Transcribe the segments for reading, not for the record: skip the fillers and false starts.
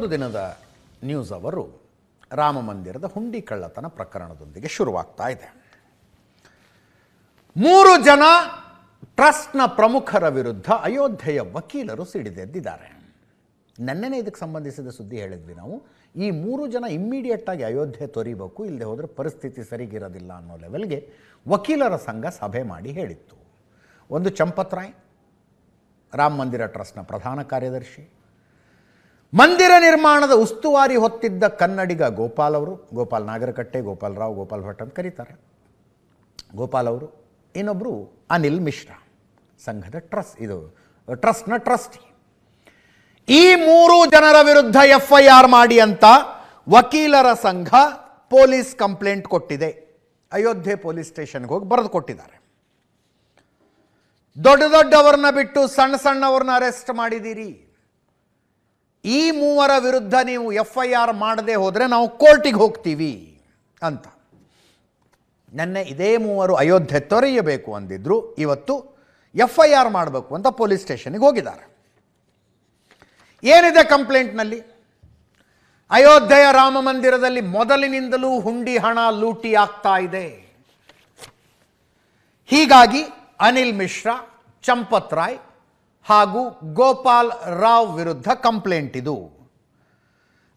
ಮತ್ತೊಂದು ದಿನದ ನ್ಯೂಸ್ ಅವರು ರಾಮ ಮಂದಿರದ ಹುಂಡಿ ಕಳ್ಳತನ ಪ್ರಕರಣದೊಂದಿಗೆ ಶುರುವಾಗ್ತಾ ಇದೆ. 3 ಜನ ಟ್ರಸ್ಟ್ನ ಪ್ರಮುಖರ ವಿರುದ್ಧ ಅಯೋಧ್ಯೆಯ ವಕೀಲರು ಸಿಡಿದೆದ್ದಿದ್ದಾರೆ. ನೆನ್ನೆನೇ ಇದಕ್ಕೆ ಸಂಬಂಧಿಸಿದ ಸುದ್ದಿ ಹೇಳಿದ್ವಿ ನಾವು. ಈ 3 ಜನ ಇಮ್ಮಿಡಿಯೇಟ್ ಆಗಿ ಅಯೋಧ್ಯೆ ತೊರಿಬೇಕು, ಇಲ್ಲದೆ ಹೋದರೆ ಪರಿಸ್ಥಿತಿ ಸರಿಗಿರೋದಿಲ್ಲ ಅನ್ನೋ ಲೆವೆಲ್ಗೆ ವಕೀಲರ ಸಂಘ ಸಭೆ ಮಾಡಿ ಹೇಳಿತ್ತು. ಒಂದು ಚಂಪತ್ ರಾಯ್, ರಾಮ ಮಂದಿರ ಟ್ರಸ್ಟ್ನ ಪ್ರಧಾನ ಕಾರ್ಯದರ್ಶಿ, ಮಂದಿರ ನಿರ್ಮಾಣದ ಉಸ್ತುವಾರಿ ಹೊತ್ತಿದ್ದ ಕನ್ನಡಿಗ ಗೋಪಾಲ್ ಅವರು, ಗೋಪಾಲ್ ನಾಗರಕಟ್ಟೆ, ಗೋಪಾಲ್ ರಾವ್, ಗೋಪಾಲ್ ಭಟ್ ಅಂತ ಕರೀತಾರೆ, ಗೋಪಾಲ್ ಅವರು, ಇನ್ನೊಬ್ಬರು ಅನಿಲ್ ಮಿಶ್ರಾ, ಸಂಘದ ಟ್ರಸ್ಟ್ನ ಟ್ರಸ್ಟಿ. ಈ 3 ಜನರ ವಿರುದ್ಧ FIR ಮಾಡಿ ಅಂತ ವಕೀಲರ ಸಂಘ ಪೊಲೀಸ್ ಕಂಪ್ಲೇಂಟ್ ಕೊಟ್ಟಿದೆ. ಅಯೋಧ್ಯೆ ಪೊಲೀಸ್ ಸ್ಟೇಷನ್ಗೆ ಹೋಗಿ ಬರೆದು ಕೊಟ್ಟಿದ್ದಾರೆ. ದೊಡ್ಡವರನ್ನ ಬಿಟ್ಟು ಸಣ್ಣವ್ರನ್ನ ಅರೆಸ್ಟ್ ಮಾಡಿದ್ದೀರಿ, ಈ 3 ವಿರುದ್ಧ ನೀವು FIR ಮಾಡದೆ ಹೋದರೆ ನಾವು ಕೋರ್ಟಿಗೆ ಹೋಗ್ತೀವಿ ಅಂತ. ನೆನ್ನೆ ಇದೇ 3 ಅಯೋಧ್ಯೆ ತೊರೆಯಬೇಕು ಅಂದಿದ್ರು, ಇವತ್ತು FIR ಮಾಡಬೇಕು ಅಂತ ಪೊಲೀಸ್ ಸ್ಟೇಷನ್ಗೆ ಹೋಗಿದ್ದಾರೆ. ಏನಿದೆ ಕಂಪ್ಲೇಂಟ್ನಲ್ಲಿ? ಅಯೋಧ್ಯೆಯ ರಾಮ ಮಂದಿರದಲ್ಲಿ ಮೊದಲಿನಿಂದಲೂ ಹುಂಡಿ ಹಣ ಲೂಟಿ ಆಗ್ತಾ ಇದೆ. ಹೀಗಾಗಿ ಅನಿಲ್ ಮಿಶ್ರಾ, ಚಂಪತ್ ರಾಯ್ ಹಾಗೂ ಗೋಪಾಲ್ ರಾವ್ ವಿರುದ್ಧ ಕಂಪ್ಲೇಂಟ್ ಇದು.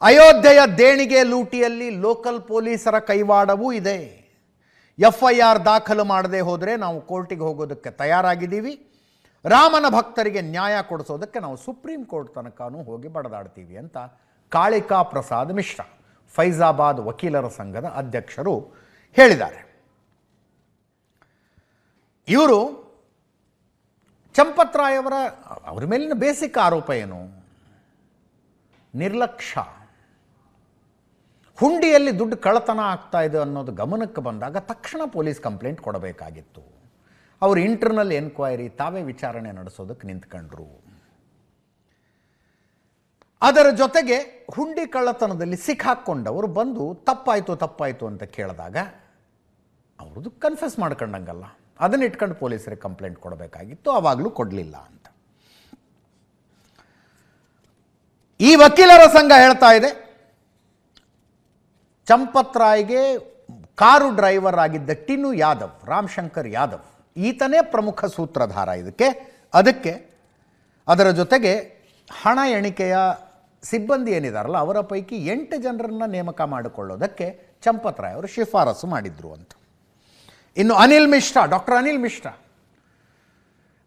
ಅಯೋಧ್ಯೆಯ ದೇಣಿಗೆ ಲೂಟಿಯಲ್ಲಿ ಲೋಕಲ್ ಪೊಲೀಸರ ಕೈವಾಡವೂ ಇದೆ. FIR ದಾಖಲು ಮಾಡದೆ ಹೋದರೆ ನಾವು ಕೋರ್ಟಿಗೆ ಹೋಗೋದಕ್ಕೆ ತಯಾರಾಗಿದ್ದೀವಿ. ರಾಮನ ಭಕ್ತರಿಗೆ ನ್ಯಾಯ ಕೊಡಿಸೋದಕ್ಕೆ ನಾವು ಸುಪ್ರೀಂ ಕೋರ್ಟ್ ತನಕನೂ ಹೋಗಿ ಬಡದಾಡ್ತೀವಿ ಅಂತ ಕಾಳಿಕಾ ಪ್ರಸಾದ್ ಮಿಶ್ರಾ, ಫೈಜಾಬಾದ್ ವಕೀಲರ ಸಂಘದ ಅಧ್ಯಕ್ಷರು ಹೇಳಿದ್ದಾರೆ. ಇವರು ಚಂಪತ್ ರಾಯ್ ಅವರ ಮೇಲಿನ ಬೇಸಿಕ್ ಆರೋಪ ಏನು? ನಿರ್ಲಕ್ಷ್ಯ. ಹುಂಡಿಯಲ್ಲಿ ದುಡ್ಡು ಕಳ್ಳತನ ಆಗ್ತಾ ಇದೆ ಅನ್ನೋದು ಗಮನಕ್ಕೆ ಬಂದಾಗ ತಕ್ಷಣ ಪೊಲೀಸ್ ಕಂಪ್ಲೇಂಟ್ ಕೊಡಬೇಕಾಗಿತ್ತು. ಅವರು ಇಂಟರ್ನಲ್ ಎನ್ಕ್ವೈರಿ ತಾವೇ ವಿಚಾರಣೆ ನಡೆಸೋದಕ್ಕೆ ನಿಂತ್ಕೊಂಡ್ರು. ಅದರ ಜೊತೆಗೆ ಹುಂಡಿ ಕಳ್ಳತನದಲ್ಲಿ ಸಿಕ್ಕಾಕ್ಕೊಂಡವರು ಬಂದು ತಪ್ಪಾಯಿತು ಅಂತ ಕೇಳಿದಾಗ ಅವ್ರದ್ದು ಕನ್ಫೆಸ್ ಮಾಡ್ಕೊಂಡಂಗಲ್ಲ, ಅದನ್ನ ಇಟ್ಕೊಂಡು ಪೊಲೀಸರಿಗೆ ಕಂಪ್ಲೇಂಟ್ ಕೊಡಬೇಕಾಗಿತ್ತು, ಆವಾಗಲೂ ಕೊಡಲಿಲ್ಲ ಅಂತ. ಈ ವಕೀಲರ ಸಂಘ ಹೇಳ್ತಾ ಇದೆ, ಚಂಪತ್ ರಾಯ್ಗೆ ಕಾರು ಡ್ರೈವರ್ ಆಗಿದ್ದ ಟಿನು ಯಾದವ್, ರಾಮಶಂಕರ್ ಯಾದವ್, ಈತನೇ ಪ್ರಮುಖ ಸೂತ್ರಧಾರ ಅದಕ್ಕೆ ಅದರ ಜೊತೆಗೆ ಹಣ ಎಣಿಕೆಯ ಸಿಬ್ಬಂದಿ ಏನಿದಾರಲ್ಲ ಅವರ ಪೈಕಿ 8 ಜನರನ್ನ ನೇಮಕ ಮಾಡಿಕೊಳ್ಳೋದಕ್ಕೆ ಚಂಪತ್ ರಾಯ್ ಅವರು ಶಿಫಾರಸು ಮಾಡಿದ್ರು ಅಂತ. ಇನ್ನು ಡಾಕ್ಟರ್ ಅನಿಲ್ ಮಿಶ್ರಾ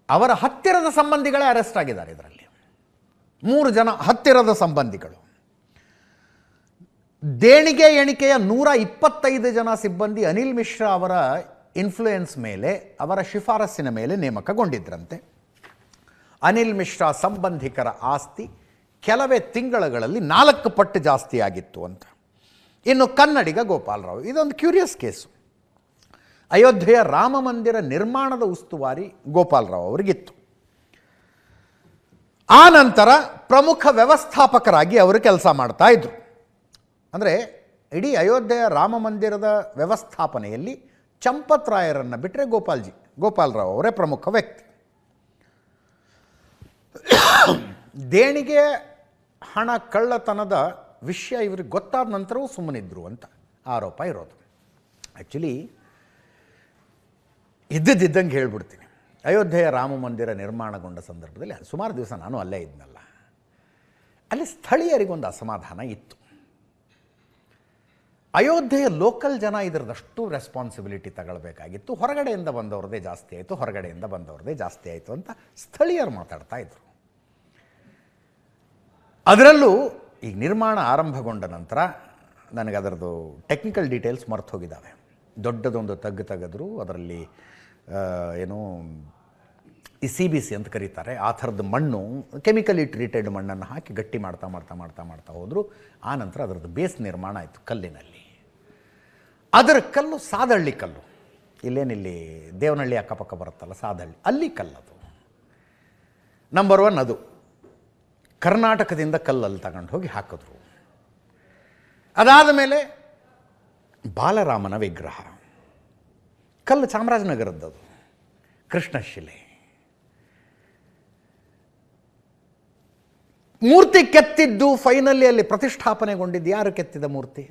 ಅವರ ಹತ್ತಿರದ ಸಂಬಂಧಿಗಳೇ ಅರೆಸ್ಟ್ ಆಗಿದ್ದಾರೆ. ಇದರಲ್ಲಿ 3 ಜನ ಹತ್ತಿರದ ಸಂಬಂಧಿಗಳು. ದೇಣಿಗೆ ಎಣಿಕೆಯ 125 ಜನ ಸಿಬ್ಬಂದಿ ಅನಿಲ್ ಮಿಶ್ರಾ ಅವರ ಇನ್ಫ್ಲೂಯೆನ್ಸ್ ಮೇಲೆ, ಅವರ ಶಿಫಾರಸ್ಸಿನ ಮೇಲೆ ನೇಮಕಗೊಂಡಿದ್ರಂತೆ. ಅನಿಲ್ ಮಿಶ್ರಾ ಸಂಬಂಧಿಕರ ಆಸ್ತಿ ಕೆಲವೇ ತಿಂಗಳಲ್ಲಿ 4 ಪಟ್ಟು ಜಾಸ್ತಿ ಆಗಿತ್ತು ಅಂತ. ಇನ್ನು ಕನ್ನಡಿಗ ಗೋಪಾಲ್ ರಾವ್, ಇದೊಂದು ಕ್ಯೂರಿಯಸ್ ಕೇಸು. ಅಯೋಧ್ಯೆಯ ರಾಮ ಮಂದಿರ ನಿರ್ಮಾಣದ ಉಸ್ತುವಾರಿ ಗೋಪಾಲ್ ರಾವ್ ಅವರಿಗಿತ್ತು. ಆ ನಂತರ ಪ್ರಮುಖ ವ್ಯವಸ್ಥಾಪಕರಾಗಿ ಅವರು ಕೆಲಸ ಮಾಡ್ತಾ ಇದ್ರು. ಅಂದರೆ ಇಡೀ ಅಯೋಧ್ಯೆಯ ರಾಮ ಮಂದಿರದ ವ್ಯವಸ್ಥಾಪನೆಯಲ್ಲಿ ಚಂಪತ್ ರಾಯರನ್ನು ಬಿಟ್ಟರೆ ಗೋಪಾಲ್ ರಾವ್ ಅವರೇ ಪ್ರಮುಖ ವ್ಯಕ್ತಿ. ದೇಣಿಗೆ ಹಣ ಕಳ್ಳತನದ ವಿಷಯ ಇವರಿಗೆ ಗೊತ್ತಾದ ನಂತರವೂ ಸುಮ್ಮನಿದ್ರು ಅಂತ ಆರೋಪ ಇರೋದು. ಆ್ಯಕ್ಚುಲಿ ಇದ್ದಂಗೆ ಹೇಳ್ಬಿಡ್ತೀನಿ, ಅಯೋಧ್ಯೆಯ ರಾಮ ಮಂದಿರ ನಿರ್ಮಾಣಗೊಂಡ ಸಂದರ್ಭದಲ್ಲಿ ಸುಮಾರು ದಿವಸ ನಾನು ಅಲ್ಲೇ ಇದ್ನಲ್ಲ, ಅಲ್ಲಿ ಸ್ಥಳೀಯರಿಗೊಂದು ಅಸಮಾಧಾನ ಇತ್ತು. ಅಯೋಧ್ಯೆಯ ಲೋಕಲ್ ಜನ ಇದರದಷ್ಟು ರೆಸ್ಪಾನ್ಸಿಬಿಲಿಟಿ ತಗೊಳ್ಬೇಕಾಗಿತ್ತು, ಹೊರಗಡೆಯಿಂದ ಬಂದವ್ರದ್ದೇ ಜಾಸ್ತಿ ಆಯಿತು ಅಂತ ಸ್ಥಳೀಯರು ಮಾತಾಡ್ತಾ ಇದ್ರು. ಅದರಲ್ಲೂ ಈಗ ನಿರ್ಮಾಣ ಆರಂಭಗೊಂಡ ನಂತರ ನನಗೆ ಅದರದ್ದು ಟೆಕ್ನಿಕಲ್ ಡೀಟೇಲ್ಸ್ ಮರ್ತು ಹೋಗಿದ್ದಾವೆ. ದೊಡ್ಡದೊಂದು ತೆಗೆದ್ರು, ಅದರಲ್ಲಿ ಈ CBC ಅಂತ ಕರೀತಾರೆ, ಆ ಥರದ ಮಣ್ಣು, ಕೆಮಿಕಲಿ ಟ್ರೀಟೆಡ್ ಮಣ್ಣನ್ನು ಹಾಕಿ ಗಟ್ಟಿ ಮಾಡ್ತಾ ಹೋದರು. ಆ ನಂತರ ಅದರದ್ದು ಬೇಸ್ ನಿರ್ಮಾಣ ಆಯಿತು ಕಲ್ಲಿನಲ್ಲಿ. ಅದರ ಕಲ್ಲು ಸಾದಹಳ್ಳಿ ಕಲ್ಲು, ಇಲ್ಲಿ ದೇವನಹಳ್ಳಿ ಅಕ್ಕಪಕ್ಕ ಬರುತ್ತಲ್ಲ ಸಾದಹಳ್ಳಿ, ಅಲ್ಲಿ ಕಲ್ಲದು ನಂಬರ್ 1. ಅದು ಕರ್ನಾಟಕದಿಂದ ಕಲ್ಲಲ್ಲಿ ತಗೊಂಡು ಹೋಗಿ ಹಾಕಿದ್ರು. ಅದಾದ ಮೇಲೆ ಬಾಲರಾಮನ ವಿಗ್ರಹ, ಕಲ್ಲು ಚಾಮರಾಜನಗರದ್ದದು, ಕೃಷ್ಣಶಿಲೆ. ಮೂರ್ತಿ ಕೆತ್ತಿದ್ದು ಫೈನಲಿ ಅಲ್ಲಿ ಪ್ರತಿಷ್ಠಾಪನೆಗೊಂಡಿದ್ದು ಯಾರು ಕೆತ್ತಿದ ಮೂರ್ತಿ?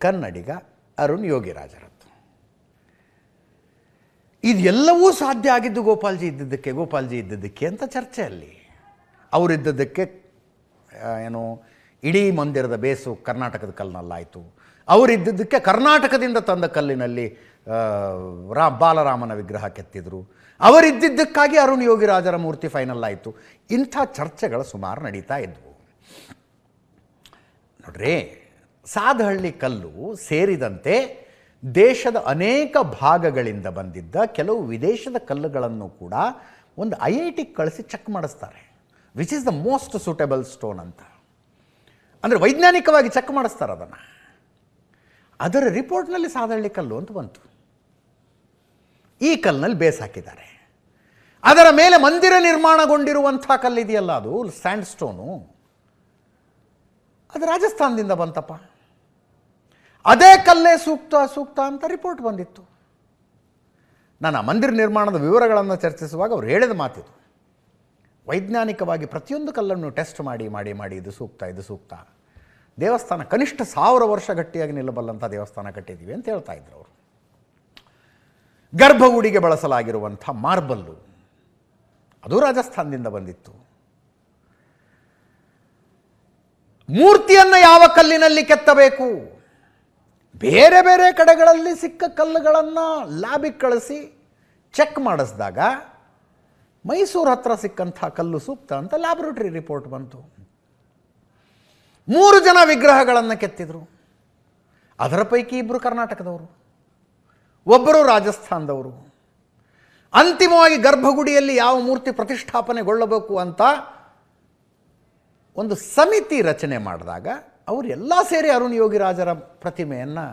ಕನ್ನಡಿಗ ಅರುಣ್ ಯೋಗಿರಾಜರದ್ದು. ಇದೆಲ್ಲವೂ ಸಾಧ್ಯ ಆಗಿದ್ದು ಗೋಪಾಲ್ಜಿ ಇದ್ದದ್ದಕ್ಕೆ ಅಂತ ಚರ್ಚೆಯಲ್ಲಿ. ಅವರಿದ್ದದ್ದಕ್ಕೆ ಏನು ಇಡೀ ಮಂದಿರದ ಬೇಸು ಕರ್ನಾಟಕದ ಕಲ್ಲಿನಲ್ಲಾಯಿತು. ಅವರಿದ್ದದ್ದಕ್ಕೆ ಕರ್ನಾಟಕದಿಂದ ತಂದ ಕಲ್ಲಿನಲ್ಲಿ ಬಾಲರಾಮನ ವಿಗ್ರಹ ಕೆತ್ತಿದ್ರು. ಅವರಿದ್ದದ್ದಕ್ಕಾಗಿ ಅರುಣ್ ಯೋಗಿರಾಜರ ಮೂರ್ತಿ ಫೈನಲ್ ಆಯಿತು. ಇಂಥ ಚರ್ಚೆಗಳು ಸುಮಾರು ನಡೀತಾ ಇದ್ವು. ನೋಡ್ರಿ, ಸಾದಹಳ್ಳಿ ಕಲ್ಲು ಸೇರಿದಂತೆ ದೇಶದ ಅನೇಕ ಭಾಗಗಳಿಂದ ಬಂದಿದ್ದ ಕೆಲವು ವಿದೇಶದ ಕಲ್ಲುಗಳನ್ನು ಕೂಡ ಒಂದು IIT ಕಳಿಸಿ ಚೆಕ್ ಮಾಡಿಸ್ತಾರೆ. Which is the most suitable stone ಅಂತ. ಅಂದರೆ ವೈಜ್ಞಾನಿಕವಾಗಿ ಚೆಕ್ ಮಾಡಿಸ್ತಾರೆ ಅದನ್ನು. ಅದರ ರಿಪೋರ್ಟ್ನಲ್ಲಿ ಸಾದಹಳ್ಳಿ ಕಲ್ಲು ಅಂತ ಬಂತು. ಈ ಕಲ್ಲಿನಲ್ಲಿ ಬೇಸ್ ಹಾಕಿದ್ದಾರೆ. ಅದರ ಮೇಲೆ ಮಂದಿರ ನಿರ್ಮಾಣಗೊಂಡಿರುವಂಥ ಕಲ್ಲಿದೆಯಲ್ಲ, ಅದು ಸ್ಯಾಂಡ್ ಸ್ಟೋನು, ಅದು ರಾಜಸ್ಥಾನದಿಂದ ಬಂತಪ್ಪ. ಅದೇ ಕಲ್ಲೇ ಸೂಕ್ತ ಅಂತ ರಿಪೋರ್ಟ್ ಬಂದಿತ್ತು. ನಾನು ಆ ಮಂದಿರ ನಿರ್ಮಾಣದ ವಿವರಗಳನ್ನು ಚರ್ಚಿಸುವಾಗ ಅವ್ರು ಹೇಳಿದ ಮಾತಿದು. ವೈಜ್ಞಾನಿಕವಾಗಿ ಪ್ರತಿಯೊಂದು ಕಲ್ಲನ್ನು ಟೆಸ್ಟ್ ಮಾಡಿ ಇದು ಸೂಕ್ತ. ದೇವಸ್ಥಾನ ಕನಿಷ್ಠ 1000 ವರ್ಷ ಗಟ್ಟಿಯಾಗಿ ನಿಲ್ಲಬಲ್ಲಂಥ ದೇವಸ್ಥಾನ ಕಟ್ಟಿದ್ದೀವಿ ಅಂತ ಹೇಳ್ತಾ ಇದ್ರು ಅವರು. ಗರ್ಭಗುಡಿಗೆ ಬಳಸಲಾಗಿರುವಂಥ ಮಾರ್ಬಲ್ಲು ಅದು ರಾಜಸ್ಥಾನದಿಂದ ಬಂದಿತ್ತು. ಮೂರ್ತಿಯನ್ನು ಯಾವ ಕಲ್ಲಿನಲ್ಲಿ ಕೆತ್ತಬೇಕು? ಬೇರೆ ಬೇರೆ ಕಡೆಗಳಲ್ಲಿ ಸಿಕ್ಕ ಕಲ್ಲುಗಳನ್ನು ಲ್ಯಾಬಿಗೆ ಕಳಿಸಿ ಚೆಕ್ ಮಾಡಿಸಿದಾಗ ಮೈಸೂರು ಹತ್ರ ಸಿಕ್ಕಂಥ ಕಲ್ಲು ಸೂಕ್ತ ಅಂತ ಲ್ಯಾಬೊರೇಟರಿ ರಿಪೋರ್ಟ್ ಬಂತು. 3 ಜನ ವಿಗ್ರಹಗಳನ್ನು ಕೆತ್ತಿದ್ರು. ಅದರ ಪೈಕಿ 2 ಕರ್ನಾಟಕದವರು, ಒಬ್ಬರು ರಾಜಸ್ಥಾನದವರು. ಅಂತಿಮವಾಗಿ ಗರ್ಭಗುಡಿಯಲ್ಲಿ ಯಾವ ಮೂರ್ತಿ ಪ್ರತಿಷ್ಠಾಪನೆಗೊಳ್ಳಬೇಕು ಅಂತ ಒಂದು ಸಮಿತಿ ರಚನೆ ಮಾಡಿದಾಗ ಅವರು ಎಲ್ಲ ಸೇರಿ ಅರುಣ್ ಯೋಗಿರಾಜರ ಪ್ರತಿಮೆಯನ್ನು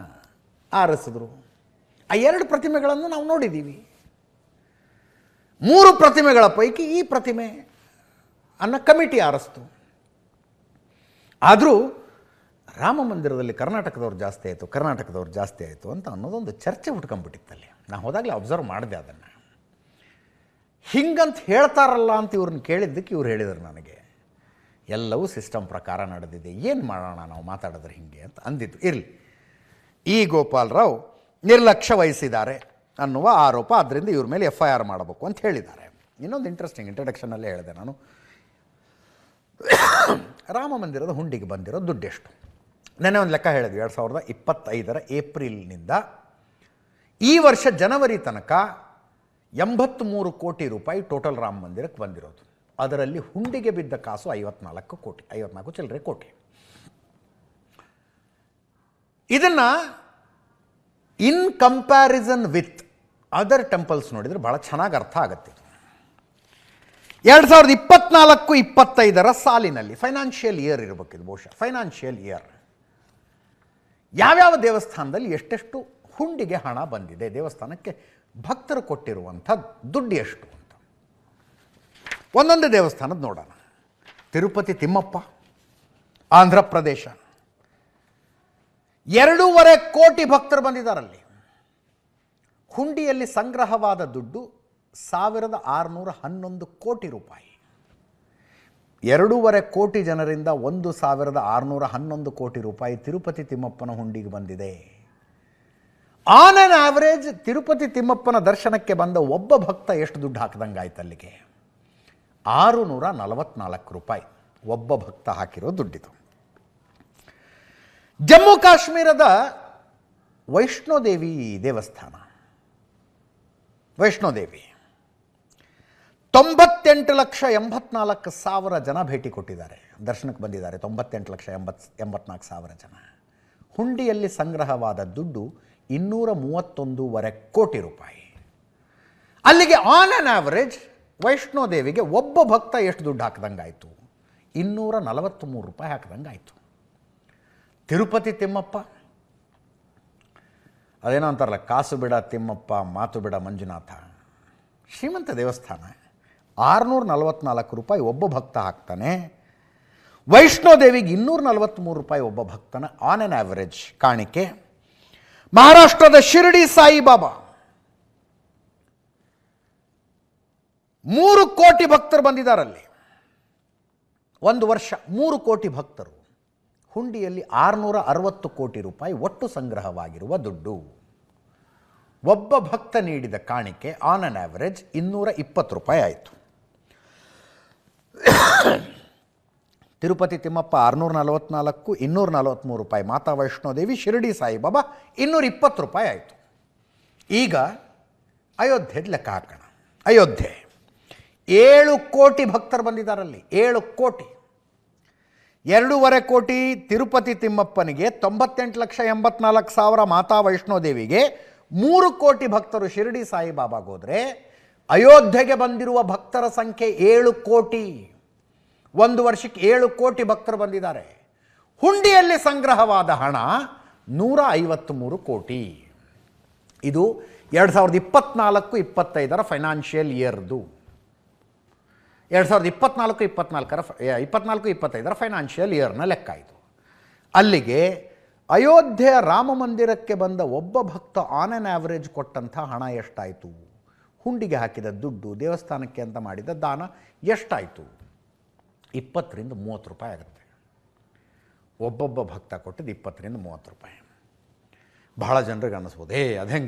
ಆರಿಸಿದ್ರು. ಆ 2 ಪ್ರತಿಮೆಗಳನ್ನು ನಾವು ನೋಡಿದ್ದೀವಿ. 3 ಪ್ರತಿಮೆಗಳ ಪೈಕಿ ಈ ಪ್ರತಿಮೆ ಅನ್ನೋ ಕಮಿಟಿ ಆರಿಸ್ತು. ಆದರೂ ರಾಮ ಮಂದಿರದಲ್ಲಿ ಕರ್ನಾಟಕದವ್ರು ಜಾಸ್ತಿ ಆಯಿತು ಅಂತ ಅನ್ನೋದೊಂದು ಚರ್ಚೆ ಹುಟ್ಕೊಂಡ್ಬಿಟ್ಟಿತ್ತಲ್ಲಿ. ನಾನು ಹೋದಾಗಲೇ ಅಬ್ಸರ್ವ್ ಮಾಡಿದೆ ಅದನ್ನು. ಹಿಂಗಂತ ಹೇಳ್ತಾರಲ್ಲ ಅಂತ ಇವ್ರನ್ನ ಕೇಳಿದ್ದಕ್ಕೆ ಇವ್ರು ಹೇಳಿದರು ನನಗೆ, ಎಲ್ಲವೂ ಸಿಸ್ಟಮ್ ಪ್ರಕಾರ ನಡೆದಿದೆ, ಏನು ಮಾಡೋಣ ನಾವು ಮಾತಾಡಿದ್ರೆ ಹಿಂಗೆ ಅಂತ ಅಂದಿದ್ದು. ಇರಲಿ, ಈ ಗೋಪಾಲರಾವ್ ನಿರ್ಲಕ್ಷ್ಯ ವಹಿಸಿದ್ದಾರೆ ಅನ್ನುವ ಆರೋಪ, ಅದರಿಂದ ಇವ್ರ ಮೇಲೆ FIR ಮಾಡಬೇಕು ಅಂತ ಹೇಳಿದ್ದಾರೆ. ಇನ್ನೊಂದು ಇಂಟ್ರೆಸ್ಟಿಂಗ್ ಇಂಟ್ರಡಕ್ಷನಲ್ಲೇ ಹೇಳಿದೆ ನಾನು, ರಾಮ ಮಂದಿರದ ಹುಂಡಿಗೆ ಬಂದಿರೋ ದುಡ್ಡೆಷ್ಟು. ನೆನ್ನೆ ಒಂದು ಲೆಕ್ಕ ಹೇಳಿದ್ವಿ. 2025 ಏಪ್ರಿಲ್ನಿಂದ ಈ ವರ್ಷ ಜನವರಿ ತನಕ 83 ಕೋಟಿ ರೂಪಾಯಿ ಟೋಟಲ್ ರಾಮ ಮಂದಿರಕ್ಕೆ ಬಂದಿರೋದು. ಅದರಲ್ಲಿ ಹುಂಡಿಗೆ ಬಿದ್ದ ಕಾಸು 54 ಚಿಲ್ಲರೆ ಕೋಟಿ. ಇದನ್ನು ಇನ್ ಕಂಪ್ಯಾರಿಸನ್ ವಿತ್ ಅದರ್ ಟೆಂಪಲ್ಸ್ ನೋಡಿದರೆ ಭಾಳ ಚೆನ್ನಾಗಿ ಅರ್ಥ ಆಗುತ್ತೆ. 2024-25 ಸಾಲಿನಲ್ಲಿ ಫೈನಾನ್ಷಿಯಲ್ ಇಯರ್ ಇರಬೇಕಿದು, ಬಹುಶಃ ಫೈನಾನ್ಷಿಯಲ್ ಇಯರ್, ಯಾವ್ಯಾವ ದೇವಸ್ಥಾನದಲ್ಲಿ ಎಷ್ಟೆಷ್ಟು ಹುಂಡಿಗೆ ಹಣ ಬಂದಿದೆ, ದೇವಸ್ಥಾನಕ್ಕೆ ಭಕ್ತರು ಕೊಟ್ಟಿರುವಂಥ ದುಡ್ಡು ಎಷ್ಟು ಅಂತ ಒಂದೊಂದು ದೇವಸ್ಥಾನದ ನೋಡೋಣ. ತಿರುಪತಿ ತಿಮ್ಮಪ್ಪ, ಆಂಧ್ರ ಪ್ರದೇಶ, 2.5 ಕೋಟಿ ಭಕ್ತರು ಬಂದಿದ್ದಾರಲ್ಲಿ. ಹುಂಡಿಯಲ್ಲಿ ಸಂಗ್ರಹವಾದ ದುಡ್ಡು 1611 ಕೋಟಿ ರೂಪಾಯಿ. 2.5 ಕೋಟಿ ಜನರಿಂದ 1611 ಕೋಟಿ ರೂಪಾಯಿ ತಿರುಪತಿ ತಿಮ್ಮಪ್ಪನ ಹುಂಡಿಗೆ ಬಂದಿದೆ. ಆನ್ ಆನ್ ಆವರೇಜ್ ತಿರುಪತಿ ತಿಮ್ಮಪ್ಪನ ದರ್ಶನಕ್ಕೆ ಬಂದ ಒಬ್ಬ ಭಕ್ತ ಎಷ್ಟು ದುಡ್ಡು ಹಾಕಿದಂಗೆ ಆಯ್ತು ಅಲ್ಲಿಗೆ? 644 ರೂಪಾಯಿ ಒಬ್ಬ ಭಕ್ತ ಹಾಕಿರೋ ದುಡ್ಡಿದು. ಜಮ್ಮು ಕಾಶ್ಮೀರದ ವೈಷ್ಣೋದೇವಿ ದೇವಸ್ಥಾನ, ವೈಷ್ಣೋದೇವಿ 98,84,000 ಜನ ಭೇಟಿ ಕೊಟ್ಟಿದ್ದಾರೆ, ದರ್ಶನಕ್ಕೆ ಬಂದಿದ್ದಾರೆ. 98,84,000 ಜನ. ಹುಂಡಿಯಲ್ಲಿ ಸಂಗ್ರಹವಾದ ದುಡ್ಡು 231.5 ಕೋಟಿ ರೂಪಾಯಿ. ಅಲ್ಲಿಗೆ ಆನ್ ಆನ್ ಆವರೇಜ್ ವೈಷ್ಣೋದೇವಿಗೆ ಒಬ್ಬ ಭಕ್ತ ಎಷ್ಟು ದುಡ್ಡು ಹಾಕಿದಂಗಾಯಿತು? 243 ರೂಪಾಯಿ ಹಾಕಿದಂಗಾಯಿತು. ತಿರುಪತಿ ತಿಮ್ಮಪ್ಪ, ಅದೇನೋ ಅಂತಾರಲ್ಲ, ಕಾಸು ಬಿಡ ತಿಮ್ಮಪ್ಪ ಮಾತು ಬಿಡ ಮಂಜುನಾಥ, ಶ್ರೀಮಂತ ದೇವಸ್ಥಾನ, 644 ರೂಪಾಯಿ ಒಬ್ಬ ಭಕ್ತ ಹಾಕ್ತಾನೆ. ವೈಷ್ಣೋದೇವಿಗೆ 243 ರೂಪಾಯಿ ಒಬ್ಬ ಭಕ್ತನ ಆನ್ ಆನ್ ಆವರೇಜ್ ಕಾಣಿಕೆ. ಮಹಾರಾಷ್ಟ್ರದ ಶಿರಡಿ ಸಾಯಿಬಾಬಾ 3 ಕೋಟಿ ಭಕ್ತರು ಬಂದಿದ್ದಾರಲ್ಲಿ. ಒಂದು ವರ್ಷ 3 ಕೋಟಿ ಭಕ್ತರು, ಹುಂಡಿಯಲ್ಲಿ 660 ಕೋಟಿ ರೂಪಾಯಿ ಒಟ್ಟು ಸಂಗ್ರಹವಾಗಿರುವ ದುಡ್ಡು. ಒಬ್ಬ ಭಕ್ತ ನೀಡಿದ ಕಾಣಿಕೆ ಆನ್ ಅನ್ ಆ್ಯಾವರೇಜ್ 220 ರೂಪಾಯಿ ಆಯಿತು. ತಿರುಪತಿ ತಿಮ್ಮಪ್ಪ 644, 243 ರೂಪಾಯಿ. ಮಾತಾ ವೈಷ್ಣೋದೇವಿ, ಶಿರಡಿ ಸಾಯಿಬಾಬಾ 220 ರೂಪಾಯಿ ಆಯಿತು. ಈಗ ಅಯೋಧ್ಯೆದು ಲೆಕ್ಕ ಹಾಕೋಣ. ಅಯೋಧ್ಯೆ 7 ಕೋಟಿ ಭಕ್ತರು ಬಂದಿದ್ದಾರಲ್ಲಿ, 7 ಕೋಟಿ. 2.5 ಕೋಟಿ ತಿರುಪತಿ ತಿಮ್ಮಪ್ಪನಿಗೆ, 98,84,000 ಮಾತಾ ವೈಷ್ಣೋದೇವಿಗೆ, 3 ಕೋಟಿ ಭಕ್ತರು ಶಿರಡಿ ಸಾಯಿಬಾಬಾಗೆ ಹೋದರೆ ಅಯೋಧ್ಯೆಗೆ ಬಂದಿರುವ ಭಕ್ತರ ಸಂಖ್ಯೆ 7 ಕೋಟಿ. ಒಂದು ವರ್ಷಕ್ಕೆ 7 ಕೋಟಿ ಭಕ್ತರು ಬಂದಿದ್ದಾರೆ. ಹುಂಡಿಯಲ್ಲಿ ಸಂಗ್ರಹವಾದ ಹಣ 153 ಕೋಟಿ. ಇದು 2024-25 ಫೈನಾನ್ಷಿಯಲ್ ಇಯರ್ದು, 2024-25 ಫೈನಾನ್ಷಿಯಲ್ ಇಯರ್ನ ಲೆಕ್ಕ ಇದು. ಅಲ್ಲಿಗೆ ಅಯೋಧ್ಯೆಯ ರಾಮ ಮಂದಿರಕ್ಕೆ ಬಂದ ಒಬ್ಬ ಭಕ್ತ ಆನ್ ಆನ್ ಆ್ಯಾವ್ರೇಜ್ ಕೊಟ್ಟಂಥ ಹಣ ಎಷ್ಟಾಯಿತು? ಹುಂಡಿಗೆ ಹಾಕಿದ ದುಡ್ಡು, ದೇವಸ್ಥಾನಕ್ಕೆ ಅಂತ ಮಾಡಿದ ದಾನ ಎಷ್ಟಾಯಿತು? 20-30 ರೂಪಾಯಿ ಆಗುತ್ತೆ. ಒಬ್ಬೊಬ್ಬ ಭಕ್ತ ಕೊಟ್ಟಿದ್ದು 20-30 ರೂಪಾಯಿ. ಬಹಳ ಜನರಿಗೆ ಅನ್ನಿಸ್ಬೋದು,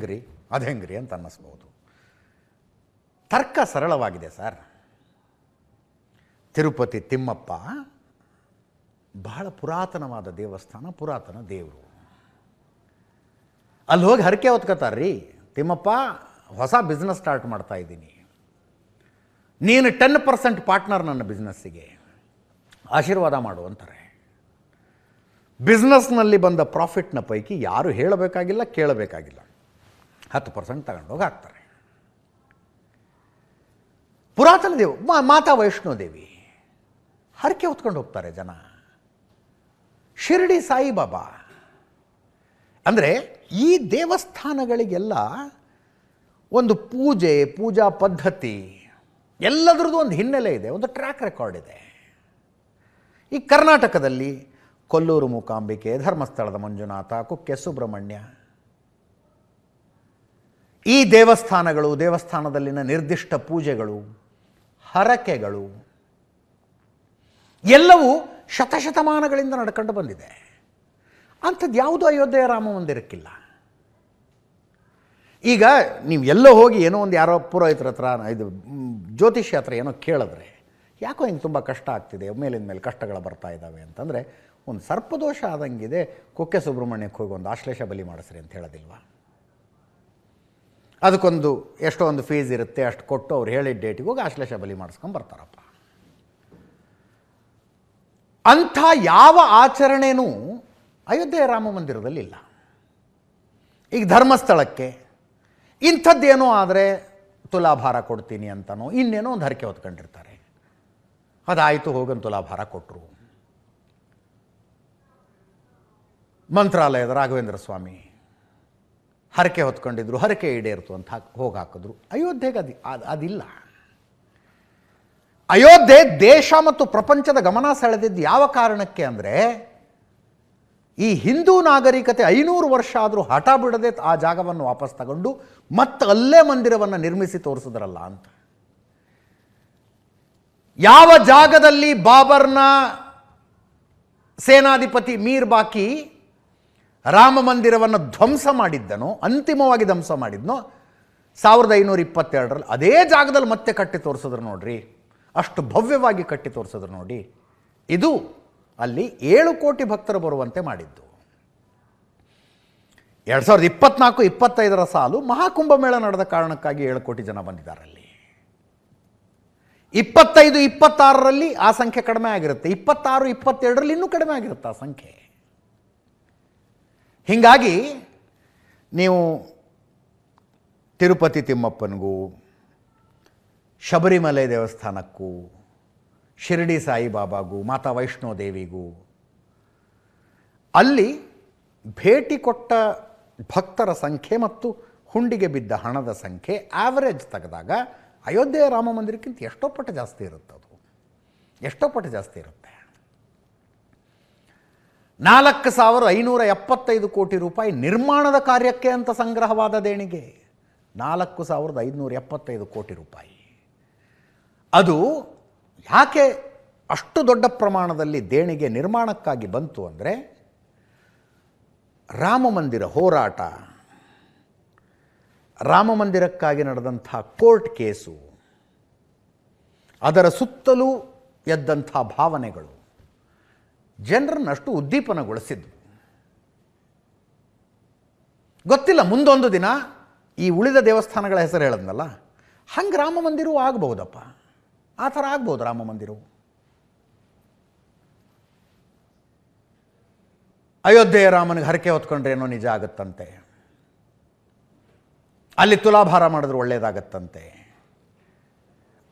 ಅದು ಹೆಂಗ್ರಿ ಅಂತ ಅನ್ನಿಸ್ಬೋದು. ತರ್ಕ ಸರಳವಾಗಿದೆ ಸರ್. ತಿರುಪತಿ ತಿಮ್ಮಪ್ಪ ಬಹಳ ಪುರಾತನವಾದ ದೇವಸ್ಥಾನ, ಪುರಾತನ ದೇವರು. ಅಲ್ಲಿ ಹೋಗಿ ಹರಕೆ ಹೊತ್ಕೋತಾರ್ರಿ. ತಿಮ್ಮಪ್ಪ, ಹೊಸ ಬಿಸ್ನೆಸ್ ಸ್ಟಾರ್ಟ್ ಮಾಡ್ತಾ ಇದ್ದೀನಿ, ನೀನು 10% ಪಾರ್ಟ್ನರ್ ನನ್ನ ಬಿಸ್ನೆಸ್ಸಿಗೆ, ಆಶೀರ್ವಾದ ಮಾಡು ಅಂತಾರೆ. ಬಿಸ್ನೆಸ್ನಲ್ಲಿ ಬಂದ ಪ್ರಾಫಿಟ್ನ ಪೈಕಿ ಯಾರು ಹೇಳಬೇಕಾಗಿಲ್ಲ, ಕೇಳಬೇಕಾಗಿಲ್ಲ, 10% ತಗೊಂಡೋಗಿ ಹಾಕ್ತಾರೆ. ಪುರಾತನ ದೇವ ಮಾತಾ ವೈಷ್ಣೋದೇವಿ ಹರಕೆ ಹೊತ್ಕೊಂಡು ಹೋಗ್ತಾರೆ ಜನ. ಶಿರಡಿ ಸಾಯಿಬಾಬಾ ಅಂದರೆ ಈ ದೇವಸ್ಥಾನಗಳಿಗೆಲ್ಲ ಒಂದು ಪೂಜಾ ಪದ್ಧತಿ, ಎಲ್ಲದರದ್ದು ಒಂದು ಹಿನ್ನೆಲೆ ಇದೆ, ಒಂದು ಟ್ರ್ಯಾಕ್ ರೆಕಾರ್ಡ್ ಇದೆ. ಈ ಕರ್ನಾಟಕದಲ್ಲಿ ಕೊಲ್ಲೂರು ಮೂಕಾಂಬಿಕೆ, ಧರ್ಮಸ್ಥಳದ ಮಂಜುನಾಥ, ಕುಕ್ಕೆ ಸುಬ್ರಹ್ಮಣ್ಯ, ಈ ದೇವಸ್ಥಾನಗಳು, ದೇವಸ್ಥಾನದಲ್ಲಿನ ನಿರ್ದಿಷ್ಟ ಪೂಜೆಗಳು, ಹರಕೆಗಳು ಎಲ್ಲವೂ ಶತಶತಮಾನಗಳಿಂದ ನಡ್ಕೊಂಡು ಬಂದಿದೆ. ಅಂಥದ್ದು ಯಾವುದೂ ಅಯೋಧ್ಯೆಯ ರಾಮ ಮಂದಿರಕ್ಕಿಲ್ಲ. ಈಗ ನೀವು ಎಲ್ಲೋ ಹೋಗಿ ಏನೋ ಒಂದು ಯಾರೋ ಪುರೋಹಿತರ ಹತ್ರ, ಇದು ಜ್ಯೋತಿಷ್ಯ ಹತ್ರ ಏನೋ ಕೇಳಿದ್ರೆ, ಯಾಕೋ ಹಿಂಗೆ ತುಂಬ ಕಷ್ಟ ಆಗ್ತಿದೆ, ಮೇಲಿಂದ ಮೇಲೆ ಕಷ್ಟಗಳು ಬರ್ತಾ ಇದ್ದಾವೆ ಅಂತಂದರೆ, ಒಂದು ಸರ್ಪದೋಷ ಆದಂಗಿದೆ, ಕುಕ್ಕೆ ಸುಬ್ರಹ್ಮಣ್ಯಕ್ಕೆ ಹೋಗಿ ಒಂದು ಆಶ್ಲೇಷ ಬಲಿ ಮಾಡಿಸ್ರಿ ಅಂತ ಹೇಳೋದಿಲ್ವಾ? ಅದಕ್ಕೊಂದು ಎಷ್ಟೋ ಒಂದು ಫೀಸ್ ಇರುತ್ತೆ, ಅಷ್ಟು ಕೊಟ್ಟು ಅವ್ರು ಹೇಳಿದ ಡೇಟಿಗೆ ಹೋಗಿ ಆಶ್ಲೇಷ ಬಲಿ ಮಾಡಿಸ್ಕೊಂಡು ಬರ್ತಾರಪ್ಪ. ಅಂಥ ಯಾವ ಆಚರಣೆನೂ ಅಯೋಧ್ಯೆಯ ರಾಮ ಮಂದಿರದಲ್ಲಿಲ್ಲ. ಈಗ ಧರ್ಮಸ್ಥಳಕ್ಕೆ ಇಂಥದ್ದೇನೋ ಆದರೆ ತುಲಾಭಾರ ಕೊಡ್ತೀನಿ ಅಂತನೋ ಇನ್ನೇನೋ ಒಂದು ಹರಕೆ ಹೊತ್ಕೊಂಡಿರ್ತಾರೆ. ಅದಾಯಿತು, ಹೋಗನ್ ತುಲಾಭಾರ ಕೊಟ್ಟರು. ಮಂತ್ರಾಲಯದ ರಾಘವೇಂದ್ರ ಸ್ವಾಮಿ ಹರಕೆ ಹೊತ್ಕೊಂಡಿದ್ರು, ಹರಕೆ ಈಡೇರ್ತು ಅಂತ ಹೋಗಿ ಹಾಕಿದ್ರು. ಅಯೋಧ್ಯೆಗೆ ಅದಿಲ್ಲ. ಅಯೋಧ್ಯೆ ದೇಶ ಮತ್ತು ಪ್ರಪಂಚದ ಗಮನ ಸೆಳೆದಿದ್ದು ಯಾವ ಕಾರಣಕ್ಕೆ ಅಂದರೆ, ಈ ಹಿಂದೂ ನಾಗರಿಕತೆ 500 ವರ್ಷ ಆದರೂ ಹಠ ಬಿಡದೆ ಆ ಜಾಗವನ್ನು ವಾಪಸ್ ತಗೊಂಡು ಮತ್ತೆ ಅಲ್ಲೇ ಮಂದಿರವನ್ನು ನಿರ್ಮಿಸಿ ತೋರಿಸಿದ್ರಲ್ಲ ಅಂತ. ಯಾವ ಜಾಗದಲ್ಲಿ ಬಾಬರ್ನ ಸೇನಾಧಿಪತಿ ಮೀರ್ ಬಾಕಿ ರಾಮ ಮಂದಿರವನ್ನು ಧ್ವಂಸ ಮಾಡಿದ್ದನೋ, ಅಂತಿಮವಾಗಿ ಧ್ವಂಸ ಮಾಡಿದ್ನೋ 1522ರಲ್ಲಿ, ಅದೇ ಜಾಗದಲ್ಲಿ ಮತ್ತೆ ಕಟ್ಟಿ ತೋರಿಸಿದ್ರು ನೋಡ್ರಿ. ಅಷ್ಟು ಭವ್ಯವಾಗಿ ಕಟ್ಟಿ ತೋರಿಸಿದ್ರು ನೋಡಿ. ಇದು ಅಲ್ಲಿ 7 ಕೋಟಿ ಭಕ್ತರು ಬರುವಂತೆ ಮಾಡಿದ್ದು. 2024-25 ಸಾಲು ಮಹಾಕುಂಭಮೇಳ ನಡೆದ ಕಾರಣಕ್ಕಾಗಿ 7 ಕೋಟಿ ಜನ ಬಂದಿದ್ದಾರೆ. ಅಲ್ಲಿ 25-26ರಲ್ಲಿ ಆ ಸಂಖ್ಯೆ ಕಡಿಮೆ ಆಗಿರುತ್ತೆ, 26-27ರಲ್ಲಿ ಇನ್ನೂ ಕಡಿಮೆ ಆಗಿರುತ್ತೆ ಆ ಸಂಖ್ಯೆ. ಹೀಗಾಗಿ ನೀವು ತಿರುಪತಿ ತಿಮ್ಮಪ್ಪನಿಗೂ, ಶಬರಿಮಲೆ ದೇವಸ್ಥಾನಕ್ಕೂ, ಶಿರಡಿ ಸಾಯಿಬಾಬಾಗೂ, ಮಾತಾ ವೈಷ್ಣೋದೇವಿಗೂ ಅಲ್ಲಿ ಭೇಟಿ ಕೊಟ್ಟ ಭಕ್ತರ ಸಂಖ್ಯೆ ಮತ್ತು ಹುಂಡಿಗೆ ಬಿದ್ದ ಹಣದ ಸಂಖ್ಯೆ ಆವರೇಜ್ ತೆಗೆದಾಗ ಅಯೋಧ್ಯೆಯ ರಾಮ ಮಂದಿರಕ್ಕಿಂತ ಎಷ್ಟೋ ಪಟ್ಟು ಜಾಸ್ತಿ ಇರುತ್ತೆ. ಅದು ಎಷ್ಟೋ ಪಟ್ಟು ಜಾಸ್ತಿ ಇರುತ್ತೆ. 4,575 ಕೋಟಿ ರೂಪಾಯಿ ನಿರ್ಮಾಣದ ಕಾರ್ಯಕ್ಕೆ ಅಂತ ಸಂಗ್ರಹವಾದ ದೇಣಿಗೆ. 4,575 ಕೋಟಿ ರೂಪಾಯಿ. ಅದು ಯಾಕೆ ಅಷ್ಟು ದೊಡ್ಡ ಪ್ರಮಾಣದಲ್ಲಿ ದೇಣಿಗೆ ನಿರ್ಮಾಣಕ್ಕಾಗಿ ಬಂತು ಅಂದರೆ ರಾಮಮಂದಿರ ಹೋರಾಟ, ರಾಮಮಂದಿರಕ್ಕಾಗಿ ನಡೆದಂಥ ಕೋರ್ಟ್ ಕೇಸು, ಅದರ ಸುತ್ತಲೂ ಎದ್ದಂಥ ಭಾವನೆಗಳು ಜನರನ್ನಷ್ಟು ಉದ್ದೀಪನಗೊಳಿಸಿದ್ದು. ಗೊತ್ತಿಲ್ಲ, ಮುಂದೊಂದು ದಿನ ಈ ಉಳಿದ ದೇವಸ್ಥಾನಗಳ ಹೆಸರು ಹೇಳದ್ನಲ್ಲ, ಹಂಗೆ ರಾಮ ಮಂದಿರವೂ ಆಗ್ಬೋದಪ್ಪ, ಆ ಥರ ಆಗ್ಬೋದು ರಾಮ ಮಂದಿರವು. ಅಯೋಧ್ಯೆಯ ರಾಮನಿಗೆ ಹರಕೆ ಹೊತ್ಕೊಂಡ್ರೆ ಏನೋ ನಿಜ ಆಗುತ್ತಂತೆ, ಅಲ್ಲಿ ತುಲಾಭಾರ ಮಾಡಿದ್ರೆ ಒಳ್ಳೇದಾಗತ್ತಂತೆ,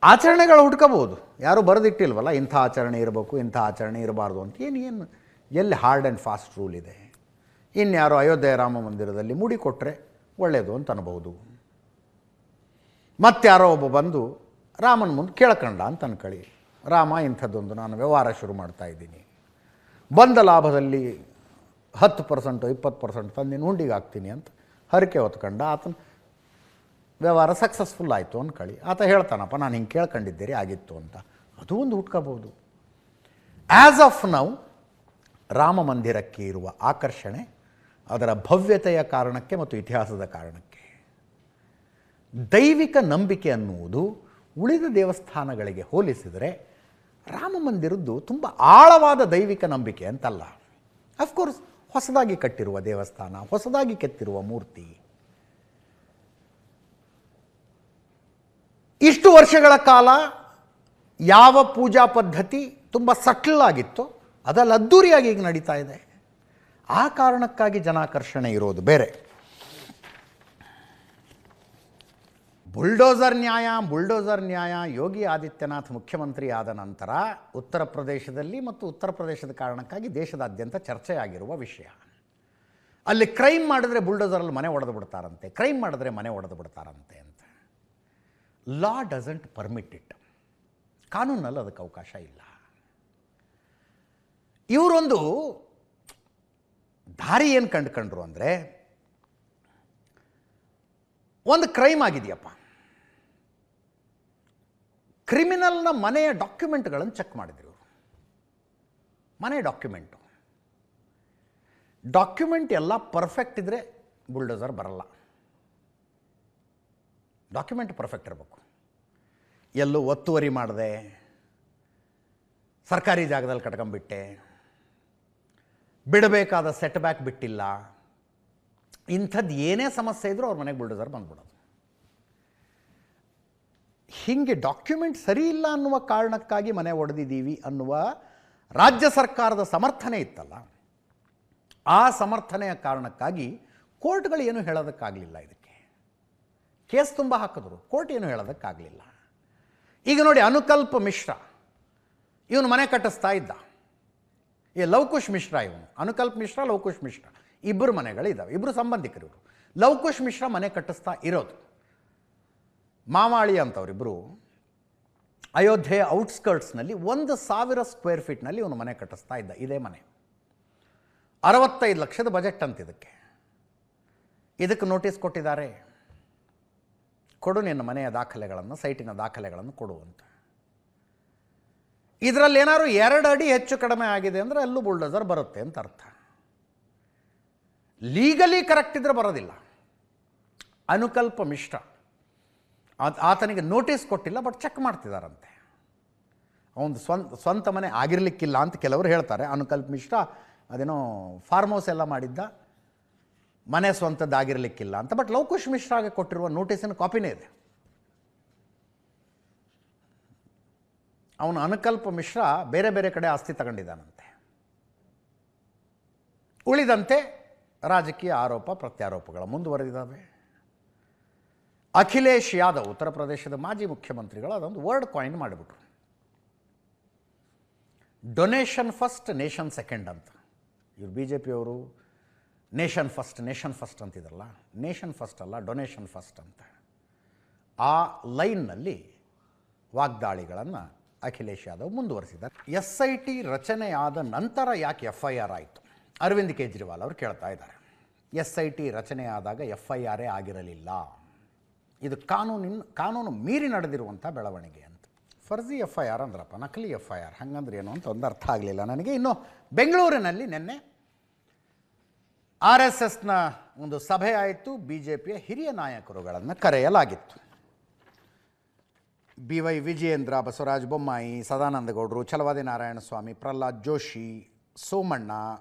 ಆಚರಣೆಗಳು ಹುಡ್ಕೋಬೋದು. ಯಾರೂ ಬರೆದಿಟ್ಟಿಲ್ವಲ್ಲ ಇಂಥ ಆಚರಣೆ ಇರಬೇಕು, ಇಂಥ ಆಚರಣೆ ಇರಬಾರ್ದು ಅಂತ. ಏನು ಎಲ್ಲಿ ಹಾರ್ಡ್ ಆ್ಯಂಡ್ ಫಾಸ್ಟ್ ರೂಲ್ ಇದೆ? ಇನ್ಯಾರೋ ಅಯೋಧ್ಯೆಯ ರಾಮ ಮಂದಿರದಲ್ಲಿ ಮುಡಿ ಕೊಟ್ಟರೆ ಒಳ್ಳೆಯದು ಅಂತ ಅನ್ಬೋದು. ಮತ್ತಾರೋ ಒಬ್ಬ ಬಂದು ರಾಮನ ಮುಂದೆ ಕೇಳ್ಕಂಡ ಅಂತ ಅನ್ಕೊಳ್ಳಿ, ರಾಮ ಇಂಥದ್ದೊಂದು ನಾನು ವ್ಯವಹಾರ ಶುರು ಮಾಡ್ತಾ ಇದ್ದೀನಿ, ಬಂದ ಲಾಭದಲ್ಲಿ 10% 20% ತಂದು ಹುಂಡಿಗೆ ಹಾಕ್ತೀನಿ ಅಂತ ಹರಕೆ ಹೊತ್ಕೊಂಡ, ಆತನ ವ್ಯವಹಾರ ಸಕ್ಸಸ್ಫುಲ್ ಆಯಿತು ಅಂದ್ಕೊಳ್ಳಿ. ಆತ ಹೇಳ್ತಾನಪ್ಪ ನಾನು ಹಿಂಗೆ ಕೇಳ್ಕೊಂಡಿದ್ದೀರಿ ಆಗಿತ್ತು ಅಂತ, ಅದು ಒಂದು ಹುಡ್ಕೋಬೋದು. ಆ್ಯಸ್ ಆಫ್ ನೌ ರಾಮ ಮಂದಿರಕ್ಕೆ ಇರುವ ಆಕರ್ಷಣೆ ಅದರ ಭವ್ಯತೆಯ ಕಾರಣಕ್ಕೆ ಮತ್ತು ಇತಿಹಾಸದ ಕಾರಣಕ್ಕೆ. ದೈವಿಕ ನಂಬಿಕೆ ಅನ್ನುವುದು ಉಳಿದ ದೇವಸ್ಥಾನಗಳಿಗೆ ಹೋಲಿಸಿದರೆ ರಾಮ ಮಂದಿರದ್ದು ತುಂಬ ಆಳವಾದ ದೈವಿಕ ನಂಬಿಕೆ ಅಂತಲ್ಲ. ಅಫ್ಕೋರ್ಸ್ ಹೊಸದಾಗಿ ಕಟ್ಟಿರುವ ದೇವಸ್ಥಾನ, ಹೊಸದಾಗಿ ಕೆತ್ತಿರುವ ಮೂರ್ತಿ, ಇಷ್ಟು ವರ್ಷಗಳ ಕಾಲ ಯಾವ ಪೂಜಾ ಪದ್ಧತಿ ತುಂಬ ಸಟ್ಲ್ ಆಗಿತ್ತು ಅದೆಲ್ಲ ಅದ್ದೂರಿಯಾಗಿ ಈಗ ನಡೀತಾ ಇದೆ. ಆ ಕಾರಣಕ್ಕಾಗಿ ಜನಾಕರ್ಷಣೆ ಇರೋದು ಬೇರೆ. ಬುಲ್ಡೋಸರ್ ನ್ಯಾಯ ಯೋಗಿ ಆದಿತ್ಯನಾಥ್ ಮುಖ್ಯಮಂತ್ರಿ ಆದ ನಂತರ ಉತ್ತರ ಪ್ರದೇಶದಲ್ಲಿ ಮತ್ತು ಉತ್ತರ ಪ್ರದೇಶದ ಕಾರಣಕ್ಕಾಗಿ ದೇಶದಾದ್ಯಂತ ಚರ್ಚೆಯಾಗಿರುವ ವಿಷಯ. ಅಲ್ಲಿ ಕ್ರೈಮ್ ಮಾಡಿದ್ರೆ ಬುಲ್ಡೋಸರಲ್ಲಿ ಮನೆ ಒಡೆದು ಬಿಡ್ತಾರಂತೆ, ಕ್ರೈಮ್ ಮಾಡಿದ್ರೆ ಮನೆ ಒಡೆದು ಬಿಡ್ತಾರಂತೆ ಅಂತ. ಲಾ ಡಸಂಟ್ ಪರ್ಮಿಟ್ ಇಟ್. ಕಾನೂನಲ್ಲಿ ಅದಕ್ಕೆ ಅವಕಾಶ ಇಲ್ಲ. ಇವರೊಂದು ದಾರಿ ಏನು ಕಂಡುಕೊಂಡ್ರು ಅಂದರೆ, ಒಂದು ಕ್ರೈಮ್ ಆಗಿದೆಯಪ್ಪ, ಕ್ರಿಮಿನಲ್ನ ಮನೆಯ ಡಾಕ್ಯುಮೆಂಟ್ಗಳನ್ನು ಚೆಕ್ ಮಾಡಿದ್ರು. ಮನೆ ಡಾಕ್ಯುಮೆಂಟ್ ಎಲ್ಲ ಪರ್ಫೆಕ್ಟ್ ಇದ್ದರೆ ಬುಲ್ಡೋಸರ್ ಬರಲ್ಲ. ಡಾಕ್ಯುಮೆಂಟ್ ಪರ್ಫೆಕ್ಟ್ ಇರಬೇಕು. ಎಲ್ಲೂ ಒತ್ತುವರಿ ಮಾಡಿದೆ, ಸರ್ಕಾರಿ ಜಾಗದಲ್ಲಿ ಕಟ್ಕೊಂಬಿಟ್ಟೆ, ಬಿಡಬೇಕಾದ ಸೆಟ್ ಬ್ಯಾಕ್ ಬಿಟ್ಟಿಲ್ಲ, ಇಂಥದ್ದು ಏನೇ ಸಮಸ್ಯೆ ಇದ್ದರೂ ಅವ್ರ ಮನೆಗೆ ಬುಲ್ಡೋಸರ್ ಬಂದ್ಬಿಡೋದು. ಹೀಗೆ ಡಾಕ್ಯುಮೆಂಟ್ ಸರಿ ಇಲ್ಲ ಅನ್ನುವ ಕಾರಣಕ್ಕಾಗಿ ಮನೆ ಒಡೆದಿದ್ದೀವಿ ಅನ್ನುವ ರಾಜ್ಯ ಸರ್ಕಾರದ ಸಮರ್ಥನೆ ಇತ್ತಲ್ಲ, ಆ ಸಮರ್ಥನೆಯ ಕಾರಣಕ್ಕಾಗಿ ಕೋರ್ಟ್ಗಳು ಏನು ಹೇಳೋದಕ್ಕಾಗಲಿಲ್ಲ. ಇದಕ್ಕೆ ಕೇಸ್ ತುಂಬ ಹಾಕಿದ್ರು, ಕೋರ್ಟ್ ಏನು ಹೇಳೋದಕ್ಕಾಗಲಿಲ್ಲ. ಈಗ ನೋಡಿ, ಅನುಕಲ್ಪ ಮಿಶ್ರಾ ಇವನು ಮನೆ ಕಟ್ಟಿಸ್ತಾ ಇದ್ದ. ಲವಕುಶ್ ಮಿಶ್ರಾ ಇವನು, ಅನುಕಲ್ಪ ಮಿಶ್ರಾ, ಲವಕುಶ್ ಮಿಶ್ರಾ ಇಬ್ಬರು ಮನೆಗಳಿದ್ದಾವೆ, ಇಬ್ಬರು ಸಂಬಂಧಿಕರು ಇವರು. ಲವಕುಶ್ ಮಿಶ್ರಾ ಮನೆ ಕಟ್ಟಿಸ್ತಾ ಇರೋದು. ಮಾಮಾಳಿ ಅಂತವರಿಬ್ಬರು ಅಯೋಧ್ಯೆಯ ಔಟ್ಸ್ಕರ್ಟ್ಸ್ನಲ್ಲಿ 1,000 ಸ್ಕ್ವೇರ್ ಫೀಟ್ನಲ್ಲಿ ಇವನು ಮನೆ ಕಟ್ಟಿಸ್ತಾ ಇದ್ದ. ಇದೇ ಮನೆ 65 ಲಕ್ಷದ ಬಜೆಟ್ ಅಂತ. ಇದಕ್ಕೆ ನೋಟಿಸ್ ಕೊಟ್ಟಿದ್ದಾರೆ, ಕೊಡು ನಿನ್ನ ಮನೆಯ ದಾಖಲೆಗಳನ್ನು, ಸೈಟಿನ ದಾಖಲೆಗಳನ್ನು ಕೊಡು ಅಂತ. ಇದರಲ್ಲಿ ಏನಾದ್ರು 2 ಅಡಿ ಹೆಚ್ಚು ಕಡಿಮೆ ಆಗಿದೆ ಅಂದರೆ ಅಲ್ಲೂ ಬುಲ್ಡೋಸರ್ ಬರುತ್ತೆ ಅಂತ ಅರ್ಥ. ಲೀಗಲಿ ಕರೆಕ್ಟ್ ಇದ್ರೆ ಬರೋದಿಲ್ಲ. ಅನುಕಲ್ಪ ಮಿಶ್ರಾ ಆತನಿಗೆ ನೋಟಿಸ್ ಕೊಟ್ಟಿಲ್ಲ, ಬಟ್ ಚೆಕ್ ಮಾಡ್ತಿದ್ದಾರಂತೆ. ಅವನು ಸ್ವಂತ ಮನೆ ಆಗಿರಲಿಕ್ಕಿಲ್ಲ ಅಂತ ಕೆಲವರು ಹೇಳ್ತಾರೆ. ಅನುಕಲ್ಪ ಮಿಶ್ರಾ ಅದೇನೋ ಫಾರ್ಮ್ ಹೌಸ್ ಎಲ್ಲ ಮಾಡಿದ್ದ, ಮನೆ ಸ್ವಂತದ್ದಾಗಿರಲಿಕ್ಕಿಲ್ಲ ಅಂತ. ಬಟ್ ಲವಕುಶ್ ಮಿಶ್ರಾಗೆ ಕೊಟ್ಟಿರುವ ನೋಟಿಸಿನ ಕಾಪಿನೇ ಇದೆ. ಅವನು ಅನುಕಲ್ಪ ಮಿಶ್ರಾ ಬೇರೆ ಬೇರೆ ಕಡೆ ಆಸ್ತಿ ತಗೊಂಡಿದ್ದಾನಂತೆ. ಉಳಿದಂತೆ ರಾಜಕೀಯ ಆರೋಪ ಪ್ರತ್ಯಾರೋಪಗಳು ಮುಂದುವರೆದಿದ್ದಾವೆ. ಅಖಿಲೇಶ್ ಯಾದವ್, ಉತ್ತರ ಪ್ರದೇಶದ ಮಾಜಿ ಮುಖ್ಯಮಂತ್ರಿಗಳು, ಅದೊಂದು ವರ್ಡ್ ಕಾಯಿನ್ ಮಾಡಿಬಿಟ್ರು. ಡೊನೇಷನ್ ಫಸ್ಟ್, ನೇಷನ್ ಸೆಕೆಂಡ್ ಅಂತ. ಇವರು BJP ಅವರು ನೇಷನ್ ಫಸ್ಟ್ ಅಂತಿದ್ರಲ್ಲ, ನೇಷನ್ ಫಸ್ಟ್ ಅಲ್ಲ, ಡೊನೇಷನ್ ಫಸ್ಟ್ ಅಂತ. ಆ ಲೈನ್ನಲ್ಲಿ ವಾಗ್ದಾಳಿಗಳನ್ನು ಅಖಿಲೇಶ್ ಯಾದವ್ ಮುಂದುವರಿಸಿದ್ದಾರೆ. SIT ರಚನೆಯಾದ ನಂತರ ಯಾಕೆ FIR ಆಯಿತು? ಅರವಿಂದ್ ಕೇಜ್ರಿವಾಲ್ ಅವರು ಕೇಳ್ತಾ ಇದ್ದಾರೆ. SIT ರಚನೆಯಾದಾಗ FIR ಆಗಿರಲಿಲ್ಲ, ಇದು ಕಾನೂನು ಮೀರಿ ನಡೆದಿರುವಂಥ ಬೆಳವಣಿಗೆ ಅಂತ. ಫರ್ಜಿ FIR ಅಂದ್ರಪ್ಪ, ನಕಲಿ FIR ಹಂಗಂದ್ರೆ ಏನು ಅಂತ ಒಂದು ಅರ್ಥ ಆಗಲಿಲ್ಲ ನನಗೆ. ಇನ್ನು ಬೆಂಗಳೂರಿನಲ್ಲಿ ನಿನ್ನೆ RSSನ ಒಂದು ಸಭೆ ಆಯಿತು. BJPಯ ಹಿರಿಯ ನಾಯಕರುಗಳನ್ನು ಕರೆಯಲಾಗಿತ್ತು. BY ವಿಜಯೇಂದ್ರ, ಬಸವರಾಜ ಬೊಮ್ಮಾಯಿ, ಸದಾನಂದ ಗೌಡರು, ಛಲವಾದಿ ನಾರಾಯಣಸ್ವಾಮಿ, ಪ್ರಹ್ಲಾದ್ ಜೋಶಿ, ಸೋಮಣ್ಣ,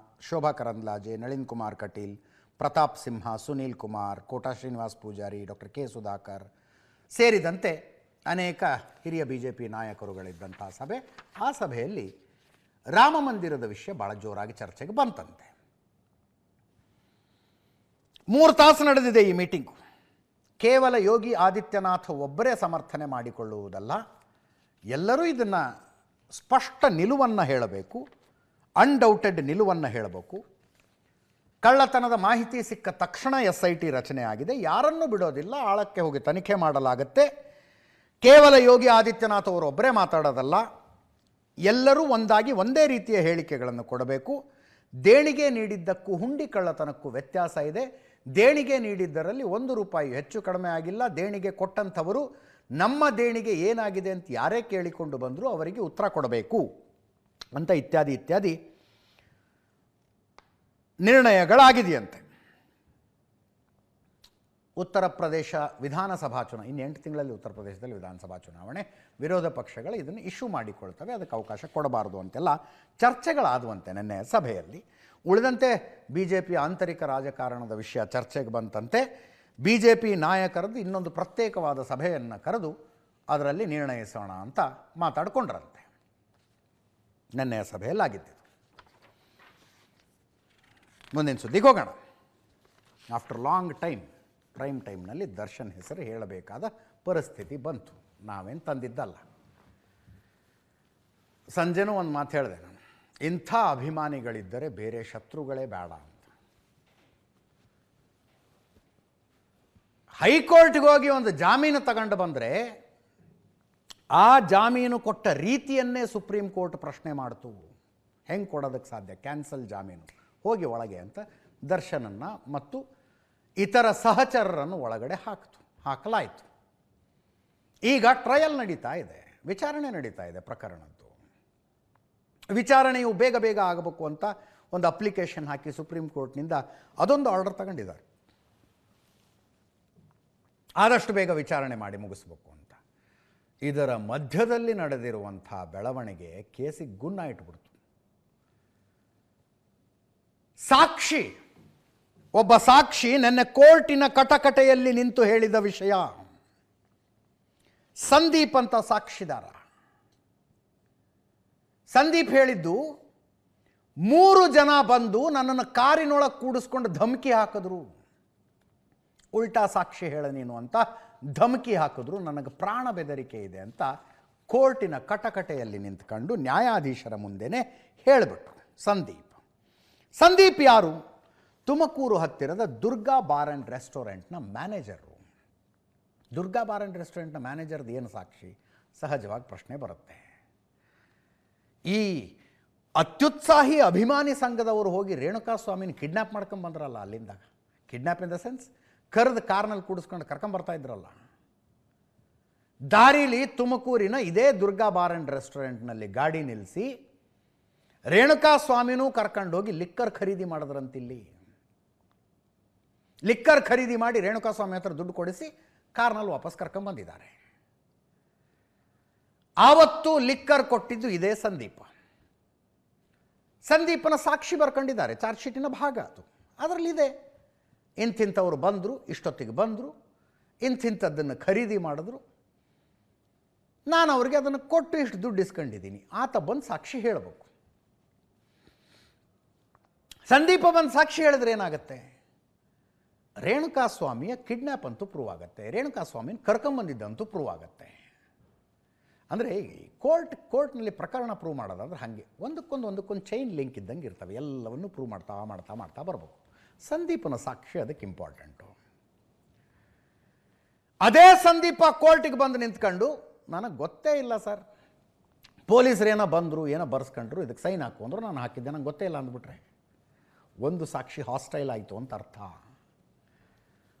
ಶೋಭಾ ಕರಂದ್ಲಾಜೆ, ನಳಿನ್ ಕುಮಾರ್ ಕಟೀಲ್, ಪ್ರತಾಪ್ ಸಿಂಹ, ಸುನೀಲ್ ಕುಮಾರ್, ಕೋಟಾ ಶ್ರೀನಿವಾಸ್ ಪೂಜಾರಿ, ಡಾಕ್ಟರ್ K ಸುಧಾಕರ್ ಸೇರಿದಂತೆ ಅನೇಕ ಹಿರಿಯ BJP ನಾಯಕರುಗಳಿದ್ದಂಥ ಸಭೆ. ಆ ಸಭೆಯಲ್ಲಿ ರಾಮ ಮಂದಿರದ ವಿಷಯ ಭಾಳ ಜೋರಾಗಿ ಚರ್ಚೆಗೆ ಬಂತಂತೆ. 3 ತಾಸು ನಡೆದಿದೆ ಈ ಮೀಟಿಂಗು. ಕೇವಲ ಯೋಗಿ ಆದಿತ್ಯನಾಥ್ ಒಬ್ಬರೇ ಸಮರ್ಥನೆ ಮಾಡಿಕೊಳ್ಳುವುದಲ್ಲ, ಎಲ್ಲರೂ ಇದನ್ನು ಸ್ಪಷ್ಟ ನಿಲುವನ್ನು ಹೇಳಬೇಕು, ಅನ್ಡೌಟೆಡ್ ನಿಲುವನ್ನು ಹೇಳಬೇಕು. ಕಳ್ಳತನದ ಮಾಹಿತಿ ಸಿಕ್ಕ ತಕ್ಷಣ SIT ರಚನೆ ಆಗಿದೆ, ಯಾರನ್ನೂ ಬಿಡೋದಿಲ್ಲ, ಆಳಕ್ಕೆ ಹೋಗಿ ತನಿಖೆ ಮಾಡಲಾಗುತ್ತೆ. ಕೇವಲ ಯೋಗಿ ಆದಿತ್ಯನಾಥ್ ಅವರು ಒಬ್ಬರೇ ಮಾತಾಡೋದಲ್ಲ, ಎಲ್ಲರೂ ಒಂದಾಗಿ ಒಂದೇ ರೀತಿಯ ಹೇಳಿಕೆಗಳನ್ನು ಕೊಡಬೇಕು. ದೇಣಿಗೆ ನೀಡಿದ್ದಕ್ಕೂ ಹುಂಡಿ ಕಳ್ಳತನಕ್ಕೂ ವ್ಯತ್ಯಾಸ ಇದೆ. ದೇಣಿಗೆ ನೀಡಿದ್ದರಲ್ಲಿ 1 ರೂಪಾಯಿ ಹೆಚ್ಚು ಕಡಿಮೆ ಆಗಿಲ್ಲ. ದೇಣಿಗೆ ಕೊಟ್ಟಂಥವರು ನಮ್ಮ ದೇಣಿಗೆ ಏನಾಗಿದೆ ಅಂತ ಯಾರೇ ಕೇಳಿಕೊಂಡು ಬಂದರೂ ಅವರಿಗೆ ಉತ್ತರ ಕೊಡಬೇಕು ಅಂತ ಇತ್ಯಾದಿ ಇತ್ಯಾದಿ ನಿರ್ಣಯಗಳಾಗಿದೆಯಂತೆ. ಉತ್ತರ ಪ್ರದೇಶ ವಿಧಾನಸಭಾ ಚುನಾವಣೆ, ಇನ್ನು 8 ತಿಂಗಳಲ್ಲಿ ಉತ್ತರ ಪ್ರದೇಶದಲ್ಲಿ ವಿಧಾನಸಭಾ ಚುನಾವಣೆ. ವಿರೋಧ ಪಕ್ಷಗಳು ಇದನ್ನು ಇಶ್ಯೂ ಮಾಡಿಕೊಳ್ತವೆ, ಅದಕ್ಕೆ ಅವಕಾಶ ಕೊಡಬಾರ್ದು ಅಂತೆಲ್ಲ ಚರ್ಚೆಗಳಾದುವಂತೆ ನಿನ್ನೆ ಸಭೆಯಲ್ಲಿ. ಉಳಿದಂತೆ BJP ಆಂತರಿಕ ರಾಜಕಾರಣದ ವಿಷಯ ಚರ್ಚೆಗೆ ಬಂತಂತೆ. BJP ನಾಯಕರದ್ದು ಇನ್ನೊಂದು ಪ್ರತ್ಯೇಕವಾದ ಸಭೆಯನ್ನು ಕರೆದು ಅದರಲ್ಲಿ ನಿರ್ಣಯಿಸೋಣ ಅಂತ ಮಾತಾಡಿಕೊಂಡ್ರಂತೆ. ನಿನ್ನೆಯ ಸಭೆಯಲ್ಲಾಗಿದ್ದು. ಮುಂದಿನ ಸುದ್ದಿಗೆ ಹೋಗೋಣ. ಆಫ್ಟರ್ ಲಾಂಗ್ ಟೈಮ್ ಪ್ರೈಮ್ ಟೈಮ್ನಲ್ಲಿ ದರ್ಶನ್ ಹೆಸರು ಹೇಳಬೇಕಾದ ಪರಿಸ್ಥಿತಿ ಬಂತು. ನಾವೇನು ತಂದಿದ್ದಲ್ಲ. ಸಂಜೆನೂ ಒಂದು ಮಾತು ಹೇಳಿದೆ ನಾನು, ಇಂಥ ಅಭಿಮಾನಿಗಳಿದ್ದರೆ ಬೇರೆ ಶತ್ರುಗಳೇ ಬೇಡ ಅಂತ. ಹೈಕೋರ್ಟ್ಗೆ ಹೋಗಿ ಒಂದು ಜಾಮೀನು ತಗೊಂಡು ಬಂದರೆ ಆ ಜಾಮೀನು ಕೊಟ್ಟ ರೀತಿಯನ್ನೇ ಸುಪ್ರೀಂ ಕೋರ್ಟ್ ಪ್ರಶ್ನೆ ಮಾಡ್ತು. ಹೆಂಗೆ ಕೊಡೋದಕ್ಕೆ ಸಾಧ್ಯ? ಕ್ಯಾನ್ಸಲ್ ಜಾಮೀನು, ಹೋಗಿ ಒಳಗೆ ಅಂತ ದರ್ಶನನ್ನು ಮತ್ತು ಇತರ ಸಹಚರರನ್ನು ಒಳಗಡೆ ಹಾಕಲಾಯಿತು. ಈಗ ಟ್ರಯಲ್ ನಡೀತಾ ಇದೆ, ವಿಚಾರಣೆ ನಡೀತಾ ಇದೆ ಪ್ರಕರಣದ್ದು. ವಿಚಾರಣೆಯು ಬೇಗ ಬೇಗ ಆಗಬೇಕು ಅಂತ ಒಂದು ಅಪ್ಲಿಕೇಶನ್ ಹಾಕಿ ಸುಪ್ರೀಂ ಕೋರ್ಟ್ನಿಂದ ಅದೊಂದು ಆರ್ಡರ್ ತಗೊಂಡಿದ್ದಾರೆ, ಆದಷ್ಟು ಬೇಗ ವಿಚಾರಣೆ ಮಾಡಿ ಮುಗಿಸ್ಬೇಕು ಅಂತ. ಇದರ ಮಧ್ಯದಲ್ಲಿ ನಡೆದಿರುವಂಥ ಬೆಳವಣಿಗೆ ಕೇಸಿಗೆ ಗುನ್ನ ಇಟ್ಬಿಡ್ತು. ಒಬ್ಬ ಸಾಕ್ಷಿ ನೆನ್ನೆ ಕೋರ್ಟಿನ ಕಟಕಟೆಯಲ್ಲಿ ನಿಂತು ಹೇಳಿದ ವಿಷಯ. ಸಂದೀಪ್ ಅಂತ ಸಾಕ್ಷಿದಾರ. ಸಂದೀಪ್ ಹೇಳಿದ್ದು, 3 ಜನ ಬಂದು ನನ್ನನ್ನು ಕಾರಿನೊಳಗೆ ಕೂಡಿಸ್ಕೊಂಡು ಧಮಕಿ ಹಾಕಿದ್ರು. ಉಲ್ಟಾ ಸಾಕ್ಷಿ ಹೇಳ ನೀನು ಅಂತ ಧಮಕಿ ಹಾಕಿದ್ರು. ನನಗೆ ಪ್ರಾಣ ಬೆದರಿಕೆ ಇದೆ ಅಂತ ಕೋರ್ಟಿನ ಕಟಕಟೆಯಲ್ಲಿ ನಿಂತ್ಕೊಂಡು ನ್ಯಾಯಾಧೀಶರ ಮುಂದೆನೇ ಹೇಳಿಬಿಟ್ರು ಸಂದೀಪ್ ಯಾರು? ತುಮಕೂರು ಹತ್ತಿರದ ದುರ್ಗಾ ಬಾರ್ ಆ್ಯಂಡ್ ರೆಸ್ಟೋರೆಂಟ್ನ ಮ್ಯಾನೇಜರು. ದುರ್ಗಾ ಬಾರ್ ಆ್ಯಂಡ್ ರೆಸ್ಟೋರೆಂಟ್ನ ಮ್ಯಾನೇಜರ್ದು ಏನು ಸಾಕ್ಷಿ? ಸಹಜವಾಗಿ ಪ್ರಶ್ನೆ ಬರುತ್ತೆ. ಈ ಅತ್ಯುತ್ಸಾಹಿ ಅಭಿಮಾನಿ ಸಂಘದವರು ಹೋಗಿ ರೇಣುಕಾಸ್ವಾಮಿನ ಕಿಡ್ನ್ಯಾಪ್ ಮಾಡ್ಕೊಂಬಂದ್ರಲ್ಲ, ಅಲ್ಲಿಂದ ಕಿಡ್ನ್ಯಾಪ್ ಇನ್ ದ ಸೆನ್ಸ್ ಕರೆದು ಕಾರ್ನಲ್ಲಿ ಕೂಡಿಸ್ಕೊಂಡು ಕರ್ಕೊಂಬರ್ತಾ ಇದ್ರಲ್ಲ. ದಾರಿಲಿ ತುಮಕೂರಿನ ಇದೇ ದುರ್ಗಾ ಬಾರ್ ಆ್ಯಂಡ್ ರೆಸ್ಟೋರೆಂಟ್ನಲ್ಲಿ ಗಾಡಿ ನಿಲ್ಲಿಸಿ ರೇಣುಕಾಸ್ವಾಮಿನೂ ಕರ್ಕೊಂಡೋಗಿ ಲಿಕ್ಕರ್ ಖರೀದಿ ಮಾಡಿದ್ರಂತಿಲ್ಲಿ. ಲಿಕ್ಕರ್ ಖರೀದಿ ಮಾಡಿ ರೇಣುಕಾಸ್ವಾಮಿ ಹತ್ರ ದುಡ್ಡು ಕೊಡಿಸಿ ಕಾರ್ನಲ್ಲಿ ವಾಪಸ್ ಕರ್ಕೊಂಬಂದಿದ್ದಾರೆ. ಆವತ್ತು ಲಿಕ್ಕರ್ ಕೊಟ್ಟಿದ್ದು ಇದೇ ಸಂದೀಪನ ಸಾಕ್ಷಿ ಬರ್ಕೊಂಡಿದ್ದಾರೆ, ಚಾರ್ಜ್ ಶೀಟಿನ ಭಾಗ ಅದು. ಅದರಲ್ಲಿದೆ, ಇಂಥವ್ರು ಬಂದರು, ಇಷ್ಟೊತ್ತಿಗೆ ಬಂದರು, ಇಂಥದ್ದನ್ನು ಖರೀದಿ ಮಾಡಿದ್ರು, ನಾನು ಅವ್ರಿಗೆ ಅದನ್ನು ಕೊಟ್ಟು ಇಷ್ಟು ದುಡ್ಡು ಇಸ್ಕೊಂಡಿದ್ದೀನಿ. ಆತ ಬಂದು ಸಾಕ್ಷಿ ಹೇಳಬೇಕು. ಸಂದೀಪ ಬಂದು ಸಾಕ್ಷಿ ಹೇಳಿದ್ರೆ ಏನಾಗುತ್ತೆ? ರೇಣುಕಾಸ್ವಾಮಿಯ ಕಿಡ್ನ್ಯಾಪ್ ಅಂತೂ ಪ್ರೂವ್ ಆಗುತ್ತೆ, ರೇಣುಕಾಸ್ವಾಮಿನ ಕರ್ಕೊಂಬಂದಿದ್ದಂತೂ ಪ್ರೂವ್ ಆಗುತ್ತೆ. ಅಂದರೆ ಕೋರ್ಟ್ನಲ್ಲಿ ಪ್ರಕರಣ ಪ್ರೂವ್ ಮಾಡೋದಂದ್ರೆ ಹಾಗೆ ಒಂದಕ್ಕೊಂದು ಚೈನ್ ಲಿಂಕ್ ಇದ್ದಂಗೆ ಇರ್ತವೆ. ಎಲ್ಲವನ್ನು ಪ್ರೂವ್ ಮಾಡ್ತಾ ಬರಬೇಕು. ಸಂದೀಪನ ಸಾಕ್ಷಿ ಅದಕ್ಕೆ ಇಂಪಾರ್ಟೆಂಟು. ಅದೇ ಸಂದೀಪ ಕೋರ್ಟಿಗೆ ಬಂದು ನಿಂತ್ಕೊಂಡು, ನನಗೆ ಗೊತ್ತೇ ಇಲ್ಲ ಸರ್, ಪೊಲೀಸರೇನೋ ಬಂದರು, ಏನೋ ಬರ್ಸ್ಕೊಂಡ್ರು, ಇದಕ್ಕೆ ಸೈನ್ ಹಾಕು ಅಂದರು, ನಾನು ಹಾಕಿದ್ದೆ, ನಂಗೆ ಗೊತ್ತೇ ಇಲ್ಲ ಅಂದ್ಬಿಟ್ರೆ ಒಂದು ಸಾಕ್ಷಿ ಹಾಸ್ಟೈಲ್ ಆಯಿತು ಅಂತ ಅರ್ಥ.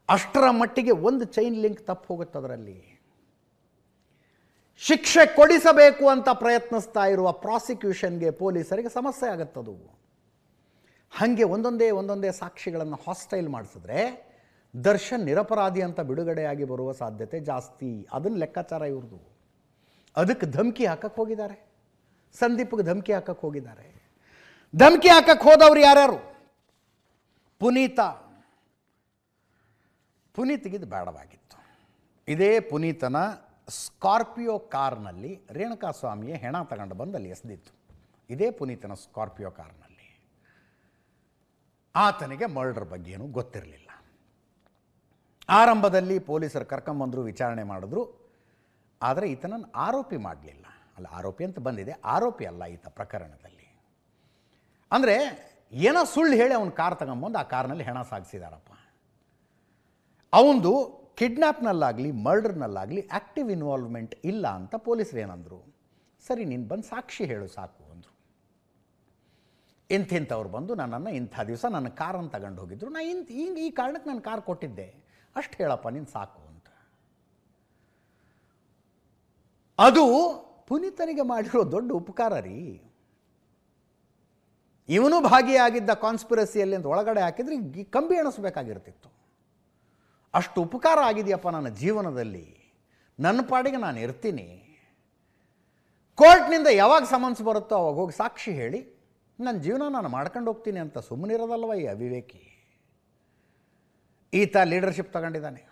ಅಷ್ಟರ ಮಟ್ಟಿಗೆ ಒಂದು ಚೈನ್ ಲಿಂಕ್ ತಪ್ಪು ಹೋಗುತ್ತೆ ಅದರಲ್ಲಿ. ಶಿಕ್ಷೆ ಕೊಡಿಸಬೇಕು ಅಂತ ಪ್ರಯತ್ನಿಸ್ತಾ ಇರುವ ಪ್ರಾಸಿಕ್ಯೂಷನ್ಗೆ ಪೊಲೀಸರಿಗೆ ಸಮಸ್ಯೆ ಆಗುತ್ತದು. ಹಾಗೆ ಒಂದೊಂದೇ ಸಾಕ್ಷಿಗಳನ್ನು ಹಾಸ್ಟೈಲ್ ಮಾಡಿಸಿದ್ರೆ ದರ್ಶನ್ ನಿರಪರಾಧಿ ಅಂತ ಬಿಡುಗಡೆಯಾಗಿ ಬರುವ ಸಾಧ್ಯತೆ ಜಾಸ್ತಿ. ಅದನ್ನು ಲೆಕ್ಕಾಚಾರ ಇವ್ರದ್ದು. ಅದಕ್ಕೆ ಧಮಕಿ ಹಾಕಕ್ಕೆ ಹೋಗಿದ್ದಾರೆ. ಸಂದೀಪ್ಗೆ ಧಮಕಿ ಹಾಕಕ್ಕೆ ಹೋಗಿದ್ದಾರೆ. ಧಮಕಿ ಹಾಕಕ್ಕೆ ಹೋದವ್ರು ಯಾರ್ಯಾರು? ಪುನೀತ್ಗಿದು ಬೇಡವಾಗಿತ್ತು. ಇದೇ ಪುನೀತನ ಸ್ಕಾರ್ಪಿಯೋ ಕಾರ್ನಲ್ಲಿ ರೇಣುಕಾಸ್ವಾಮಿಯ ಹೆಣ ತಗೊಂಡು ಬಂದು ಅಲ್ಲಿ ಎಸೆದಿತ್ತು. ಇದೇ ಪುನೀತನ ಸ್ಕಾರ್ಪಿಯೋ ಕಾರ್ನಲ್ಲಿ. ಆತನಿಗೆ ಮರ್ಡರ್ ಬಗ್ಗೆ ಏನೂ ಗೊತ್ತಿರಲಿಲ್ಲ. ಆರಂಭದಲ್ಲಿ ಪೊಲೀಸರು ಕರ್ಕೊಂಬಂದರು, ವಿಚಾರಣೆ ಮಾಡಿದ್ರು. ಆದರೆ ಈತನನ್ನು ಆರೋಪಿ ಮಾಡಲಿಲ್ಲ. ಅಲ್ಲ, ಆರೋಪಿ ಅಂತ ಬಂದಿದೆ, ಆರೋಪಿ ಅಲ್ಲ ಈತ ಪ್ರಕರಣದಲ್ಲಿ. ಅಂದರೆ ಏನೋ ಸುಳ್ಳು ಹೇಳಿ ಅವನ ಕಾರ್ ತಗೊಂಬಂದು ಆ ಕಾರ್ನಲ್ಲಿ ಹೆಣ ಸಾಗಿಸಿದಾರಪ್ಪ. ಅವನದು ಕಿಡ್ನ್ಯಾಪ್ನಲ್ಲಾಗಲಿ ಮರ್ಡರ್ನಲ್ಲಾಗಲಿ ಆ್ಯಕ್ಟಿವ್ ಇನ್ವಾಲ್ವ್ಮೆಂಟ್ ಇಲ್ಲ ಅಂತ ಪೊಲೀಸರು ಏನಂದರು. ಸರಿ, ನೀನು ಬಂದು ಸಾಕ್ಷಿ ಹೇಳು ಸಾಕು ಅಂದರು. ಇಂಥವ್ರು ಬಂದು ನನ್ನನ್ನು ಇಂಥ ದಿವಸ ನನ್ನ ಕಾರನ್ನು ತಗೊಂಡು ಹೋಗಿದ್ರು, ನಾ ಈ ಕಾರಣಕ್ಕೆ ನಾನು ಕಾರ್ ಕೊಟ್ಟಿದ್ದೆ, ಅಷ್ಟು ಹೇಳಪ್ಪ ನೀನು ಸಾಕು ಅಂತ. ಅದು ಪುನೀತನಿಗೆ ಮಾಡಿರೋ ದೊಡ್ಡ ಉಪಕಾರ ರೀ. ಇವನು ಭಾಗಿಯಾಗಿದ್ದ ಕಾನ್ಸ್ಪಿರಸಿಯಲ್ಲಿ ಅಂತ ಒಳಗಡೆ ಹಾಕಿದ್ರೆ ಕಂಬಿ ಎಣಿಸ್ಬೇಕಾಗಿರ್ತಿತ್ತು. ಅಷ್ಟು ಉಪಕಾರ ಆಗಿದೆಯಪ್ಪ ನನ್ನ ಜೀವನದಲ್ಲಿ, ನನ್ನ ಪಾಡಿಗೆ ನಾನು ಇರ್ತೀನಿ. ಕೋರ್ಟ್ನಿಂದ ಯಾವಾಗ ಸಮನ್ಸ್ ಬರುತ್ತೋ ಅವಾಗ ಹೋಗಿ ಸಾಕ್ಷಿ ಹೇಳಿ ನನ್ನ ಜೀವನ ನಾನು ಮಾಡ್ಕೊಂಡು ಹೋಗ್ತೀನಿ ಅಂತ ಸುಮ್ಮನಿರೋದಲ್ವ ಈ ಅವಿವೇಕಿ. ಈತ ಲೀಡರ್ಶಿಪ್ ತಗೊಂಡಿದ್ದಾನೆ,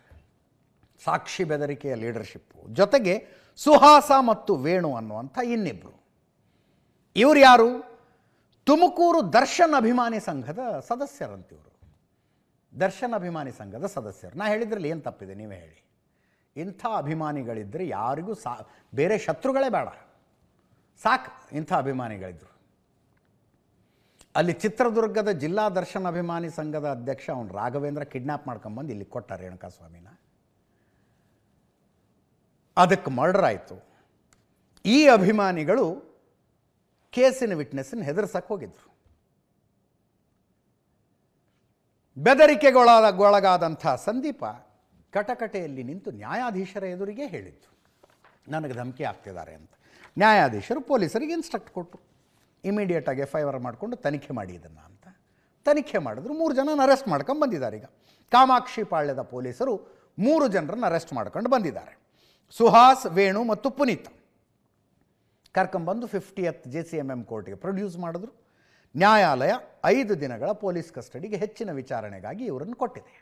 ಸಾಕ್ಷಿ ಬೆದರಿಕೆಯ ಲೀಡರ್ಶಿಪ್ಪು. ಜೊತೆಗೆ ಸುಹಾಸ ಮತ್ತು ವೇಣು ಅನ್ನುವಂಥ ಇನ್ನಿಬ್ಬರು. ಇವರು ಯಾರು? ತುಮಕೂರು ದರ್ಶನ್ ಅಭಿಮಾನಿ ಸಂಘದ ಸದಸ್ಯರಂತಿವರು. ದರ್ಶನ್ ಅಭಿಮಾನಿ ಸಂಘದ ಸದಸ್ಯರು. ನಾ ಹೇಳಿದ್ರಲ್ಲಿ ಏನು ತಪ್ಪಿದೆ ನೀವೇ ಹೇಳಿ. ಇಂಥ ಅಭಿಮಾನಿಗಳಿದ್ದರೆ ಯಾರಿಗೂ ಬೇರೆ ಶತ್ರುಗಳೇ ಬೇಡ, ಸಾಕು ಇಂಥ ಅಭಿಮಾನಿಗಳಿದ್ದರು. ಅಲ್ಲಿ ಚಿತ್ರದುರ್ಗದ ಜಿಲ್ಲಾ ದರ್ಶನ್ ಅಭಿಮಾನಿ ಸಂಘದ ಅಧ್ಯಕ್ಷ ಅವನು ರಾಘವೇಂದ್ರ ಕಿಡ್ನ್ಯಾಪ್ ಮಾಡ್ಕೊಂಬಂದು ಇಲ್ಲಿ ಕೊಟ್ಟ ರೇಣುಕಾಸ್ವಾಮಿನ. ಅದಕ್ಕೆ ಮರ್ಡರ್ ಆಯಿತು. ಈ ಅಭಿಮಾನಿಗಳು ಕೇಸಿನ ವಿಟ್ನೆಸ್ಸನ್ನು ಹೆದರ್ಸಕ್ಕೆ ಹೋಗಿದ್ರು. ಬೆದರಿಕೆಗೊಳಗಾದಂಥ ಸಂದೀಪ ಕಟಕಟೆಯಲ್ಲಿ ನಿಂತು ನ್ಯಾಯಾಧೀಶರ ಎದುರಿಗೆ ಹೇಳಿದ್ದು, ನನಗೆ ಧಮಕಿ ಆಗ್ತಿದ್ದಾರೆ ಅಂತ. ನ್ಯಾಯಾಧೀಶರು ಪೊಲೀಸರಿಗೆ ಇನ್ಸ್ಟ್ರಕ್ಟ್ ಕೊಟ್ಟರು, ಇಮಿಡಿಯೇಟಾಗಿ FIR ಮಾಡಿಕೊಂಡು ತನಿಖೆ ಮಾಡಿ ಇದನ್ನು ಅಂತ. ತನಿಖೆ ಮಾಡಿದ್ರು. 3 ಜನನ ಅರೆಸ್ಟ್ ಮಾಡ್ಕೊಂಡು ಬಂದಿದ್ದಾರೆ. ಈಗ ಕಾಮಾಕ್ಷಿ ಪಾಳ್ಯದ ಪೊಲೀಸರು 3 ಜನರನ್ನು ಅರೆಸ್ಟ್ ಮಾಡ್ಕೊಂಡು ಬಂದಿದ್ದಾರೆ. ಸುಹಾಸ್, ವೇಣು ಮತ್ತು ಪುನೀತ್ ಕರ್ಕೊಂಬಂದು 50th JCMM ಕೋರ್ಟ್ಗೆ ಪ್ರೊಡ್ಯೂಸ್ ಮಾಡಿದ್ರು. ನ್ಯಾಯಾಲಯ 5 ದಿನಗಳ ಪೊಲೀಸ್ ಕಸ್ಟಡಿಗೆ ಹೆಚ್ಚಿನ ವಿಚಾರಣೆಗಾಗಿ ಇವರನ್ನು ಕೊಟ್ಟಿದೆ.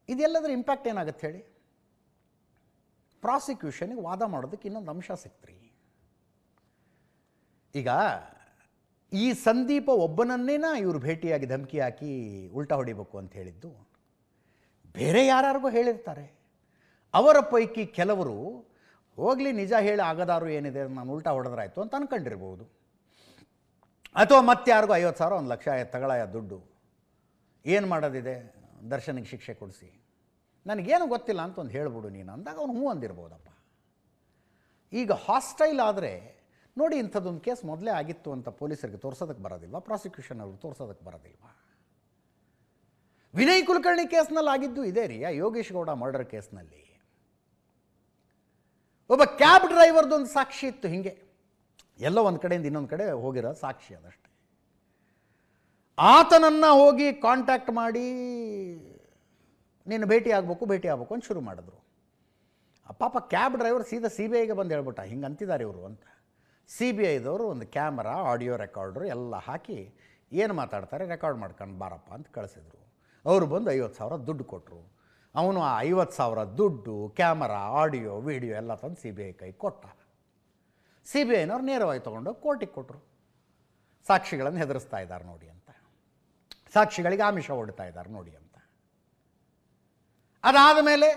ಇದೆಲ್ಲದರ ಇಂಪ್ಯಾಕ್ಟ್ ಏನಾಗುತ್ತೆ ಹೇಳಿ? ಪ್ರಾಸಿಕ್ಯೂಷನ್ಗೆ ವಾದ ಮಾಡೋದಕ್ಕೆ ಇನ್ನೊಂದು ಅಂಶ ಸಿಕ್ತ್ರಿ. ಈಗ ಈ ಸಂದೀಪ ಒಬ್ಬನನ್ನೇನ ಇವರು ಭೇಟಿಯಾಗಿ ಧಮಕಿ ಹಾಕಿ ಉಲ್ಟಾ ಹೊಡಿಬೇಕು ಅಂತ ಹೇಳಿದ್ದು, ಬೇರೆ ಯಾರಿಗೂ ಹೇಳಿರ್ತಾರೆ. ಅವರ ಪೈಕಿ ಕೆಲವರು ಹೋಗಲಿ ನಿಜ ಹೇಳಿ ಆಗದಾರು ಏನಿದೆ ನಾನು ಉಲ್ಟಾ ಹೊಡೆದ್ರಾಯ್ತು ಅಂತ ಅಂದ್ಕೊಂಡಿರ್ಬೋದು. ಅಥವಾ ಮತ್ತೆ ಯಾರಿಗೂ 50,000 1 ಲಕ್ಷ ತಗೊಳ್ಳಯ ದುಡ್ಡು ಏನು ಮಾಡೋದಿದೆ, ದರ್ಶನಿಗೆ ಶಿಕ್ಷೆ ಕೊಡಿಸಿ, ನನಗೇನು ಗೊತ್ತಿಲ್ಲ ಅಂತ ಒಂದು ಹೇಳ್ಬಿಡು ನೀನು ಅಂದಾಗ ಅವನು ಹ್ಞೂ ಅಂದಿರ್ಬೋದಪ್ಪ. ಈಗ ಹಾಸ್ಟೈಲ್ ಆದರೆ ನೋಡಿ, ಇಂಥದ್ದೊಂದು ಕೇಸ್ ಮೊದಲೇ ಆಗಿತ್ತು ಅಂತ ಪೊಲೀಸರಿಗೆ ತೋರಿಸೋದಕ್ಕೆ ಬರೋದಿಲ್ವಾ? ಪ್ರಾಸಿಕ್ಯೂಷನ್ ಅವರು ತೋರಿಸೋದಕ್ಕೆ ಬರೋದಿಲ್ವಾ? ವಿನಯ್ ಕುಲಕರ್ಣಿ ಕೇಸ್ನಲ್ಲಿ ಆಗಿದ್ದು ಇದೇ ರೀ, ಯೋಗೇಶ್ ಗೌಡ ಮರ್ಡರ್ ಕೇಸ್ನಲ್ಲಿ ಒಬ್ಬ ಕ್ಯಾಬ್ ಡ್ರೈವರ್ದೊಂದು ಸಾಕ್ಷಿ ಇತ್ತು. ಹಿಂಗೆ ಎಲ್ಲೋ ಒಂದು ಕಡೆಯಿಂದ ಇನ್ನೊಂದು ಕಡೆ ಹೋಗಿರೋ ಸಾಕ್ಷಿ ಅದಷ್ಟೇ. ಆತನನ್ನು ಹೋಗಿ ಕಾಂಟ್ಯಾಕ್ಟ್ ಮಾಡಿ ನೀನು ಭೇಟಿ ಆಗಬೇಕು ಅಂತ ಶುರು ಮಾಡಿದ್ರು. ಪಾಪ ಕ್ಯಾಬ್ ಡ್ರೈವರ್ ಸೀದಾ CBIಗೆ ಬಂದು ಹೇಳ್ಬಿಟ್ಟ, ಹಿಂಗೆ ಅಂತಿದ್ದಾರೆ ಇವರು ಅಂತ. CBIದವರು ಒಂದು ಕ್ಯಾಮರಾ, ಆಡಿಯೋ ರೆಕಾರ್ಡ್ರು ಎಲ್ಲ ಹಾಕಿ ಏನು ಮಾತಾಡ್ತಾರೆ ರೆಕಾರ್ಡ್ ಮಾಡ್ಕೊಂಡು ಬಾರಪ್ಪ ಅಂತ ಕಳಿಸಿದ್ರು. ಅವರು ಬಂದು 50,000 ದುಡ್ಡು ಕೊಟ್ಟರು. ಅವನು ಆ 50,000 ದುಡ್ಡು, ಕ್ಯಾಮರಾ, ಆಡಿಯೋ, ವಿಡಿಯೋ ಎಲ್ಲ ತಂದು CBI ಕೈ ಕೊಟ್ಟ. CBIನವ್ರು ನೇರವಾಗಿ ತೊಗೊಂಡೋಗಿ ಕೋರ್ಟಿಗೆ ಕೊಟ್ಟರು. ಸಾಕ್ಷಿಗಳನ್ನು ಹೆದರಿಸ್ತಾ ಇದ್ದಾರೆ ನೋಡಿ ಅಂತ, ಸಾಕ್ಷಿಗಳಿಗೆ ಆಮಿಷ ಹೊಡ್ತಾ ಇದ್ದಾರೆ ನೋಡಿ ಅಂತ. ಅದಾದ ಮೇಲೆ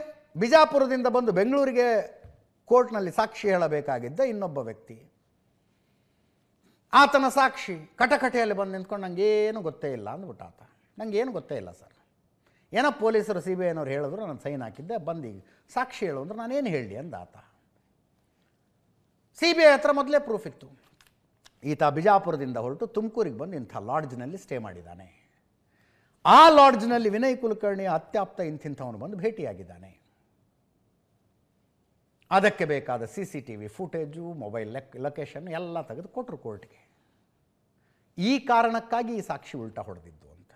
ಬಿಜಾಪುರದಿಂದ ಬಂದು ಬೆಂಗಳೂರಿಗೆ ಕೋರ್ಟ್ನಲ್ಲಿ ಸಾಕ್ಷಿ ಹೇಳಬೇಕಾಗಿದ್ದ ಇನ್ನೊಬ್ಬ ವ್ಯಕ್ತಿ, ಆತನ ಸಾಕ್ಷಿ ಕಟಕಟೆಯಲ್ಲಿ ಬಂದು ನಿಂತ್ಕೊಂಡು ನನಗೇನು ಗೊತ್ತೇ ಇಲ್ಲ ಅಂದ್ಬಿಟ್ಟು ಆತ. ನನಗೇನು ಗೊತ್ತೇ ಇಲ್ಲ ಸರ್, ಏನೋ ಪೊಲೀಸರು CBIನವ್ರು ಹೇಳಿದ್ರು, ನಾನು ಸೈನ್ ಹಾಕಿದ್ದೆ, ಬಂದು ಸಾಕ್ಷಿ ಹೇಳು ಅಂದ್ರೆ ನಾನೇನು ಹೇಳಲಿ ಅಂದ ಆತ. CBI ಹತ್ರ ಮೊದಲೇ ಪ್ರೂಫ್ ಇತ್ತು. ಈತ ಬಿಜಾಪುರದಿಂದ ಹೊರಟು ತುಮಕೂರಿಗೆ ಬಂದು ಇಂಥ ಲಾಡ್ಜ್ನಲ್ಲಿ ಸ್ಟೇ ಮಾಡಿದ್ದಾನೆ. ಆ ಲಾಡ್ಜ್ನಲ್ಲಿ ವಿನಯ್ ಕುಲಕರ್ಣಿ ಅತ್ಯಾಪ್ತ ಇಂಥವನು ಬಂದು ಭೇಟಿಯಾಗಿದ್ದಾನೆ. ಅದಕ್ಕೆ ಬೇಕಾದ CCTV ಫುಟೇಜು, ಮೊಬೈಲ್ ಲೊಕೇಶನ್ ಎಲ್ಲ ತೆಗೆದು ಕೊಟ್ಟರು ಕೋರ್ಟ್ಗೆ. ಈ ಕಾರಣಕ್ಕಾಗಿ ಈ ಸಾಕ್ಷಿ ಉಲ್ಟಾ ಹೊಡೆದಿದ್ದು ಅಂತ.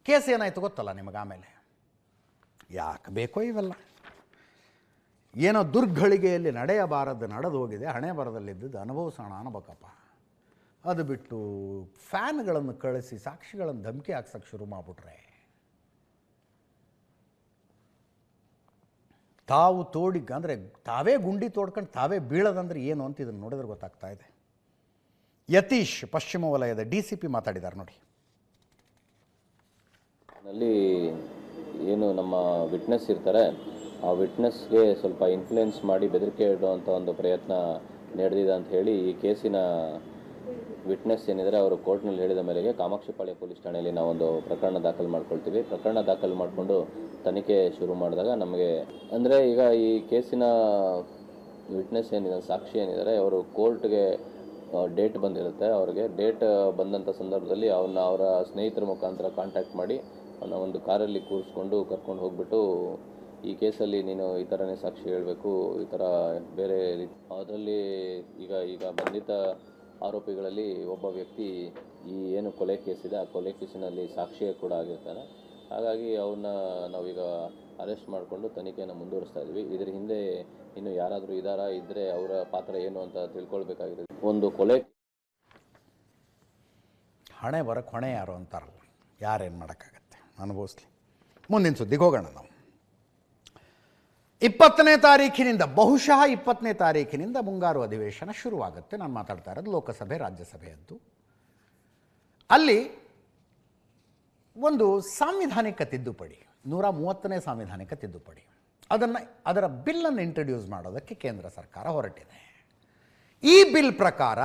ಕೇಸ್ ಏನಾಯ್ತು ಗೊತ್ತಲ್ಲ ನಿಮಗೆ ಆಮೇಲೆ. ಯಾಕೆ ಬೇಕೋ ಇವೆಲ್ಲ, ಏನೋ ದುರ್ಗಳಿಗೆಯಲ್ಲಿ ನಡೆಯಬಾರದು ನಡೆದು ಹೋಗಿದೆ, ಹಣೆ ಬರದಲ್ಲಿದ್ದದ್ದು ಅನುಭವಿಸೋಣ ಅನ್ಬೇಕಪ್ಪ. ಅದು ಬಿಟ್ಟು ಫ್ಯಾನ್ಗಳನ್ನು ಕಳಿಸಿ ಸಾಕ್ಷಿಗಳನ್ನು ಧಮಕಿ ಹಾಕ್ಸೋಕ್ಕೆ ಶುರು ಮಾಡಿಬಿಟ್ರೆ, ತಾವು ಅಂದರೆ ತಾವೇ ಗುಂಡಿ ತೋಡ್ಕೊಂಡು ತಾವೇ ಬೀಳೋದಂದ್ರೆ ಏನು ಅಂತ ಇದನ್ನು ನೋಡಿದ್ರೆ ಗೊತ್ತಾಗ್ತಾ ಇದೆ. ಯತೀಶ್ ಪಶ್ಚಿಮ ವಲಯದ DCP ಮಾತಾಡಿದ್ದಾರೆ ನೋಡಿ. ನಲ್ಲಿ ಏನು ನಮ್ಮ ವಿಟ್ನೆಸ್ ಇರ್ತಾರೆ, ಆ ವಿಟ್ನೆಸ್ಗೆ ಸ್ವಲ್ಪ ಇನ್ಫ್ಲುಯೆನ್ಸ್ ಮಾಡಿ ಬೆದರಿಕೆ ಇಡುವಂಥ ಒಂದು ಪ್ರಯತ್ನ ನಡೆದಿದೆ ಅಂತ ಹೇಳಿ ಈ ಕೇಸಿನ ವಿಟ್ನೆಸ್ ಏನಿದ್ದಾರೆ ಅವರು ಕೋರ್ಟ್ನಲ್ಲಿ ಹೇಳಿದ ಮೇರೆಗೆ ಕಾಮಾಕ್ಷಿಪಾಳ್ಯ ಪೊಲೀಸ್ ಠಾಣೆಯಲ್ಲಿ ನಾವೊಂದು ಪ್ರಕರಣ ದಾಖಲು ಮಾಡ್ಕೊಳ್ತೀವಿ. ಪ್ರಕರಣ ದಾಖಲು ಮಾಡಿಕೊಂಡು ತನಿಖೆ ಶುರು ಮಾಡಿದಾಗ ನಮಗೆ ಅಂದರೆ ಈಗ ಈ ಕೇಸಿನ ವಿಟ್ನೆಸ್ ಏನಿದೆ, ಸಾಕ್ಷಿ ಏನಿದ್ದಾರೆ, ಅವರು ಕೋರ್ಟ್ಗೆ ಡೇಟ್ ಬಂದಿರುತ್ತೆ. ಅವ್ರಿಗೆ ಡೇಟ್ ಬಂದಂಥ ಸಂದರ್ಭದಲ್ಲಿ ಅವರ ಸ್ನೇಹಿತರ ಮುಖಾಂತರ ಕಾಂಟ್ಯಾಕ್ಟ್ ಮಾಡಿ ಅವನ್ನ ಒಂದು ಕಾರಲ್ಲಿ ಕೂರಿಸ್ಕೊಂಡು ಕರ್ಕೊಂಡು ಹೋಗ್ಬಿಟ್ಟು ಈ ಕೇಸಲ್ಲಿ ನೀನು ಈ ಥರನೇ ಸಾಕ್ಷಿ ಹೇಳಬೇಕು, ಈ ಥರ ಬೇರೆ ಅದರಲ್ಲಿ ಈಗ ಬಂಧಿತ ಆರೋಪಿಗಳಲ್ಲಿ ಒಬ್ಬ ವ್ಯಕ್ತಿ ಈ ಏನು ಕೊಲೆ ಕೇಸಿದೆ ಆ ಕೊಲೆ ಕೇಸಿನಲ್ಲಿ ಸಾಕ್ಷಿಯೇ ಕೂಡ ಆಗಿರ್ತಾನೆ. ಹಾಗಾಗಿ ಅವನ್ನ ನಾವೀಗ ಅರೆಸ್ಟ್ ಮಾಡಿಕೊಂಡು ತನಿಖೆಯನ್ನು ಮುಂದುವರಿಸ್ತಾ ಇದ್ವಿ. ಇದರ ಹಿಂದೆ ಇನ್ನು ಯಾರಾದರೂ ಇದ್ದರೆ ಅವರ ಪಾತ್ರ ಏನು ಅಂತ ತಿಳ್ಕೊಳ್ಬೇಕಾಗಿದೆ. ಒಂದು ಕೊಲೆ ಹಣೆ ಬರೋಕ್ಕೆ ಹೊಣೆ ಯಾರು ಅಂತಾರಲ್ಲ, ಯಾರೇನು ಮಾಡೋಕ್ಕಾಗತ್ತೆ, ಅನುಭವಿಸ್ಲಿ. ಮುಂದಿನ ಸುದ್ದಿಗೆ ಹೋಗೋಣ ನಾವು. 20ನೇ ತಾರೀಖಿನಿಂದ ಬಹುಶಃ 20ನೇ ತಾರೀಖಿನಿಂದ ಮುಂಗಾರು ಅಧಿವೇಶನ ಶುರುವಾಗುತ್ತೆ. ನಾನು ಮಾತಾಡ್ತಾ ಇರೋದು ಲೋಕಸಭೆ ರಾಜ್ಯಸಭೆಯದ್ದು. ಅಲ್ಲಿ ಒಂದು ಸಾಂವಿಧಾನಿಕ ತಿದ್ದುಪಡಿ, 130ನೇ ಸಾಂವಿಧಾನಿಕ ತಿದ್ದುಪಡಿ, ಅದರ ಬಿಲ್ಲನ್ನು ಇಂಟ್ರಡ್ಯೂಸ್ ಮಾಡೋದಕ್ಕೆ ಕೇಂದ್ರ ಸರ್ಕಾರ ಹೊರಟಿದೆ. ಈ ಬಿಲ್ ಪ್ರಕಾರ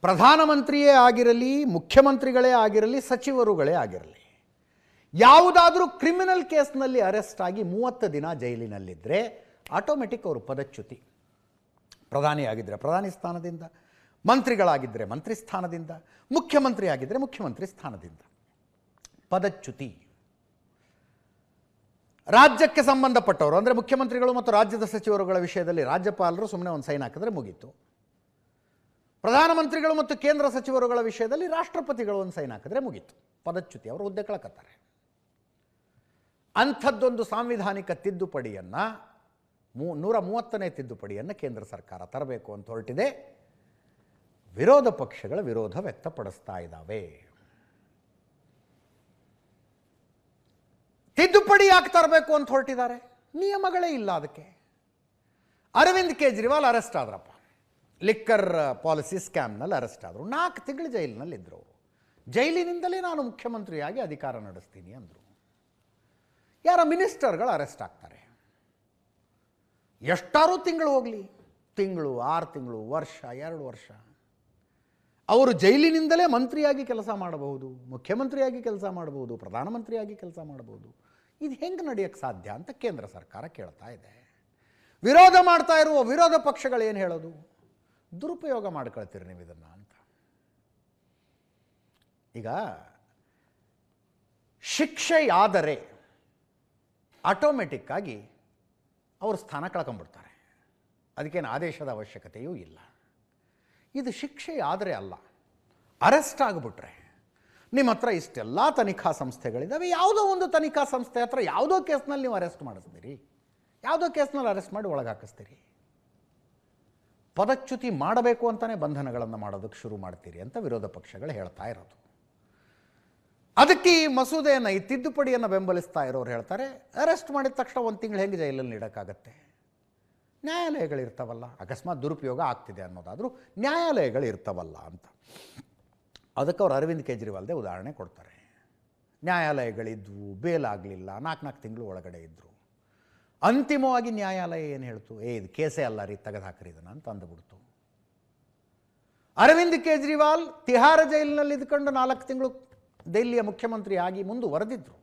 ಪ್ರಧಾನಮಂತ್ರಿಯೇ ಆಗಿರಲಿ, ಮುಖ್ಯಮಂತ್ರಿಗಳೇ ಆಗಿರಲಿ, ಸಚಿವರುಗಳೇ ಆಗಿರಲಿ, ಯಾವುದಾದ್ರೂ ಕ್ರಿಮಿನಲ್ ಕೇಸ್ನಲ್ಲಿ ಅರೆಸ್ಟ್ ಆಗಿ 30 ದಿನ ಜೈಲಿನಲ್ಲಿದ್ದರೆ ಆಟೋಮೆಟಿಕ್ ಅವರು ಪದಚ್ಯುತಿ. ಪ್ರಧಾನಿ ಆಗಿದ್ದರೆ ಪ್ರಧಾನಿ ಸ್ಥಾನದಿಂದ, ಮಂತ್ರಿಗಳಾಗಿದ್ದರೆ ಮಂತ್ರಿ ಸ್ಥಾನದಿಂದ, ಮುಖ್ಯಮಂತ್ರಿ ಆಗಿದ್ದರೆ ಮುಖ್ಯಮಂತ್ರಿ ಸ್ಥಾನದಿಂದ ಪದಚ್ಯುತಿ. ರಾಜ್ಯಕ್ಕೆ ಸಂಬಂಧಪಟ್ಟವರು ಅಂದರೆ ಮುಖ್ಯಮಂತ್ರಿಗಳು ಮತ್ತು ರಾಜ್ಯದ ಸಚಿವರುಗಳ ವಿಷಯದಲ್ಲಿ ರಾಜ್ಯಪಾಲರು ಸುಮ್ಮನೆ ಒಂದು ಸೈನ್ ಹಾಕಿದ್ರೆ ಮುಗೀತು. ಪ್ರಧಾನಮಂತ್ರಿಗಳು ಮತ್ತು ಕೇಂದ್ರ ಸಚಿವರುಗಳ ವಿಷಯದಲ್ಲಿ ರಾಷ್ಟ್ರಪತಿಗಳು ಒಂದು ಸೈನ್ ಹಾಕಿದ್ರೆ ಮುಗೀತು, ಪದಚ್ಯುತಿ, ಅವರು ಹುದ್ದೆ ಕಳ್ಕೊತಾರೆ. ಅಂಥದ್ದೊಂದು ಸಾಂವಿಧಾನಿಕ ತಿದ್ದುಪಡಿಯನ್ನು 130ನೇ ತಿದ್ದುಪಡಿಯನ್ನು ಕೇಂದ್ರ ಸರ್ಕಾರ ತರಬೇಕು ಅಂತ ಹೊರಟಿದೆ. ವಿರೋಧ ಪಕ್ಷಗಳ ವಿರೋಧ ವ್ಯಕ್ತಪಡಿಸ್ತಾ ಇದ್ದಾವೆ. ತಿದ್ದುಪಡಿ ಯಾಕೆ ತರಬೇಕು ಅಂತ ಹೊರಟಿದ್ದಾರೆ? ನಿಯಮಗಳೇ ಇಲ್ಲ ಅದಕ್ಕೆ. ಅರವಿಂದ್ ಕೇಜ್ರಿವಾಲ್ ಅರೆಸ್ಟ್ ಆದ್ರಪ್ಪ, ಲಿಕ್ಕರ್ ಪಾಲಿಸಿ ಸ್ಕ್ಯಾಮ್ನಲ್ಲಿ ಅರೆಸ್ಟ್ ಆದರು. 4 ತಿಂಗಳು ಜೈಲಿನಲ್ಲಿದ್ದರು ಅವರು. ಜೈಲಿನಿಂದಲೇ ನಾನು ಮುಖ್ಯಮಂತ್ರಿಯಾಗಿ ಅಧಿಕಾರ ನಡೆಸ್ತೀನಿ ಅಂದರು. ಯಾರ ಮಿನಿಸ್ಟರ್ಗಳು ಅರೆಸ್ಟ್ ಆಗ್ತಾರೆ, ಎಷ್ಟಾರು ತಿಂಗಳು ಹೋಗಲಿ, ತಿಂಗಳು, 6 ತಿಂಗಳು, ವರ್ಷ, 2 ವರ್ಷ, ಅವರು ಜೈಲಿನಿಂದಲೇ ಮಂತ್ರಿಯಾಗಿ ಕೆಲಸ ಮಾಡಬಹುದು, ಮುಖ್ಯಮಂತ್ರಿಯಾಗಿ ಕೆಲಸ ಮಾಡಬಹುದು, ಪ್ರಧಾನಮಂತ್ರಿಯಾಗಿ ಕೆಲಸ ಮಾಡಬಹುದು. ಇದು ಹೆಂಗೆ ನಡೆಯೋಕ್ಕೆ ಸಾಧ್ಯ ಅಂತ ಕೇಂದ್ರ ಸರ್ಕಾರ ಕೇಳ್ತಾ ಇದೆ. ವಿರೋಧ ಮಾಡ್ತಾ ಇರುವ ವಿರೋಧ ಪಕ್ಷಗಳು ಏನು ಹೇಳೋದು? ದುರುಪಯೋಗ ಮಾಡ್ಕೊಳ್ತೀರಿ ನೀವು ಇದನ್ನು ಅಂತ. ಈಗ ಶಿಕ್ಷೆಯಾದರೆ ಆಟೋಮೆಟಿಕ್ಕಾಗಿ ಅವರು ಸ್ಥಾನ ಕಳ್ಕೊಂಡ್ಬಿಡ್ತಾರೆ, ಅದಕ್ಕೇನು ಆದೇಶದ ಅವಶ್ಯಕತೆಯೂ ಇಲ್ಲ. ಇದು ಶಿಕ್ಷೆಯಾದರೆ ಅಲ್ಲ, ಅರೆಸ್ಟ್ ಆಗಿಬಿಟ್ರೆ ನಿಮ್ಮ ಹತ್ರ ಇಷ್ಟೆಲ್ಲ ತನಿಖಾ ಸಂಸ್ಥೆಗಳಿದ್ದಾವೆ, ಯಾವುದೋ ಒಂದು ತನಿಖಾ ಸಂಸ್ಥೆ ಹತ್ರ ಯಾವುದೋ ಕೇಸ್ನಲ್ಲಿ ನೀವು ಅರೆಸ್ಟ್ ಮಾಡಿಸ್ತೀರಿ, ಯಾವುದೋ ಕೇಸ್ನಲ್ಲಿ ಅರೆಸ್ಟ್ ಮಾಡಿ ಒಳಗೆ ಹಾಕಿಸ್ತೀರಿ. ಪದಚ್ಯುತಿ ಮಾಡಬೇಕು ಅಂತಲೇ ಬಂಧನಗಳನ್ನು ಮಾಡೋದಕ್ಕೆ ಶುರು ಮಾಡ್ತೀರಿ ಅಂತ ವಿರೋಧ ಪಕ್ಷಗಳು ಹೇಳ್ತಾ ಇರೋದು. ಅದಕ್ಕೆ ಈ ಮಸೂದೆಯನ್ನು, ಈ ತಿದ್ದುಪಡಿಯನ್ನು ಬೆಂಬಲಿಸ್ತಾ ಇರೋರು ಹೇಳ್ತಾರೆ, ಅರೆಸ್ಟ್ ಮಾಡಿದ ತಕ್ಷಣ 1 ತಿಂಗಳು ಹೆಂಗೆ ಜೈಲಲ್ಲಿ ಇಡೋಕ್ಕಾಗತ್ತೆ? ನ್ಯಾಯಾಲಯಗಳಿರ್ತಾವಲ್ಲ, ಅಕಸ್ಮಾತ್ ದುರುಪಯೋಗ ಆಗ್ತಿದೆ ಅನ್ನೋದಾದರೂ ನ್ಯಾಯಾಲಯಗಳಿರ್ತಾವಲ್ಲ ಅಂತ. ಅದಕ್ಕೆ ಅವರು ಅರವಿಂದ್ ಕೇಜ್ರಿವಾಲ್ದೇ ಉದಾಹರಣೆ ಕೊಡ್ತಾರೆ. ನ್ಯಾಯಾಲಯಗಳಿದ್ವು, ಬೇಲ್ ಆಗಲಿಲ್ಲ, 4 ತಿಂಗಳು ಒಳಗಡೆ ಇದ್ದರು. ಅಂತಿಮವಾಗಿ ನ್ಯಾಯಾಲಯ ಏನು ಹೇಳ್ತು? ಇದು ಕೇಸೇ ಅಲ್ಲ ರೀ, ತೆಗೆದು ಹಾಕ್ರಿ ಇದನ್ನು ಅಂತ ಅಂದುಬಿಡ್ತು. ಅರವಿಂದ್ ಕೇಜ್ರಿವಾಲ್ ತಿಹಾರ ಜೈಲಿನಲ್ಲಿ ಇದ್ಕೊಂಡು 4 ತಿಂಗಳು ದೆಹಲಿಯ ಮುಖ್ಯಮಂತ್ರಿ ಆಗಿ ಮುಂದುವರೆದಿದ್ರು.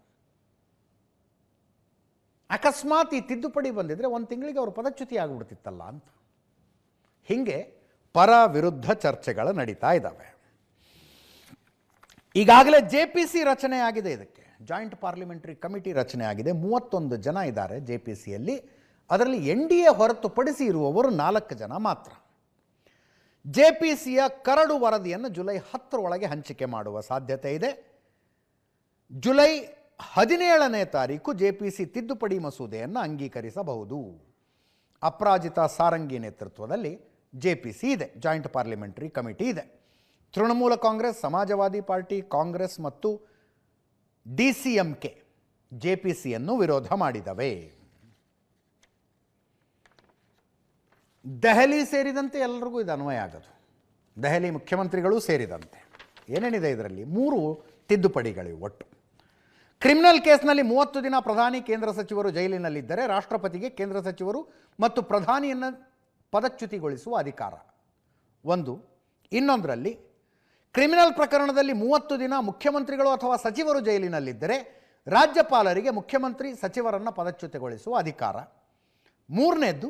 ಅಕಸ್ಮಾತ್ ಈ ತಿದ್ದುಪಡಿ ಬಂದಿದ್ರೆ 1 ತಿಂಗಳಿಗೆ ಅವರು ಪದಚ್ಯುತಿ ಆಗಿಬಿಡ್ತಿತ್ತಲ್ಲ ಅಂತ. ಹೀಗೆ ಪರ ವಿರುದ್ಧ ಚರ್ಚೆಗಳು ನಡೀತಾ ಇದ್ದಾವೆ. ಈಗಾಗಲೇ JPC ರಚನೆ ಆಗಿದೆ, ಇದಕ್ಕೆ ಜಾಯಿಂಟ್ ಪಾರ್ಲಿಮೆಂಟರಿ ಕಮಿಟಿ ರಚನೆ ಆಗಿದೆ. 31 ಜನ ಇದ್ದಾರೆ JPCಯಲ್ಲಿ. ಅದರಲ್ಲಿ NDA ಹೊರತುಪಡಿಸಿ ಇರುವವರು 4 ಜನ ಮಾತ್ರ. JPCಯ ಕರಡು ವರದಿಯನ್ನು ಜುಲೈ 10 ಒಳಗೆ ಹಂಚಿಕೆ ಮಾಡುವ ಸಾಧ್ಯತೆ ಇದೆ. ಜುಲೈ 17ನೇ ತಾರೀಕು JPC ತಿದ್ದುಪಡಿ ಮಸೂದೆಯನ್ನು ಅಂಗೀಕರಿಸಬಹುದು. ಅಪರಾಜಿತಾ ಸಾರಂಗಿ ನೇತೃತ್ವದಲ್ಲಿ JPC ಇದೆ, ಜಾಯಿಂಟ್ ಪಾರ್ಲಿಮೆಂಟರಿ ಕಮಿಟಿ ಇದೆ. ತೃಣಮೂಲ ಕಾಂಗ್ರೆಸ್, ಸಮಾಜವಾದಿ ಪಾರ್ಟಿ, ಕಾಂಗ್ರೆಸ್ ಮತ್ತು DCMK JPCಯನ್ನು ವಿರೋಧ ಮಾಡಿದವೆ. ದೆಹಲಿ ಸೇರಿದಂತೆ ಎಲ್ಲರಿಗೂ ಇದು ಅನ್ವಯ ಆಗೋದು, ದೆಹಲಿ ಮುಖ್ಯಮಂತ್ರಿಗಳು ಸೇರಿದಂತೆ. ಏನೇನಿದೆ ಇದರಲ್ಲಿ? 3 ತಿದ್ದುಪಡಿಗಳಿವೆ ಒಟ್ಟು. ಕ್ರಿಮಿನಲ್ ಕೇಸ್ನಲ್ಲಿ 30 ದಿನ ಪ್ರಧಾನಿ, ಕೇಂದ್ರ ಸಚಿವರು ಜೈಲಿನಲ್ಲಿದ್ದರೆ ರಾಷ್ಟ್ರಪತಿಗೆ ಕೇಂದ್ರ ಸಚಿವರು ಮತ್ತು ಪ್ರಧಾನಿಯನ್ನು ಪದಚ್ಯುತಿಗೊಳಿಸುವ ಅಧಿಕಾರ ಒಂದು. ಇನ್ನೊಂದರಲ್ಲಿ ಕ್ರಿಮಿನಲ್ ಪ್ರಕರಣದಲ್ಲಿ 30 ದಿನ ಮುಖ್ಯಮಂತ್ರಿಗಳು ಅಥವಾ ಸಚಿವರು ಜೈಲಿನಲ್ಲಿದ್ದರೆ ರಾಜ್ಯಪಾಲರಿಗೆ ಮುಖ್ಯಮಂತ್ರಿ ಸಚಿವರನ್ನು ಪದಚ್ಯುತಿಗೊಳಿಸುವ ಅಧಿಕಾರ. ಮೂರನೇದ್ದು,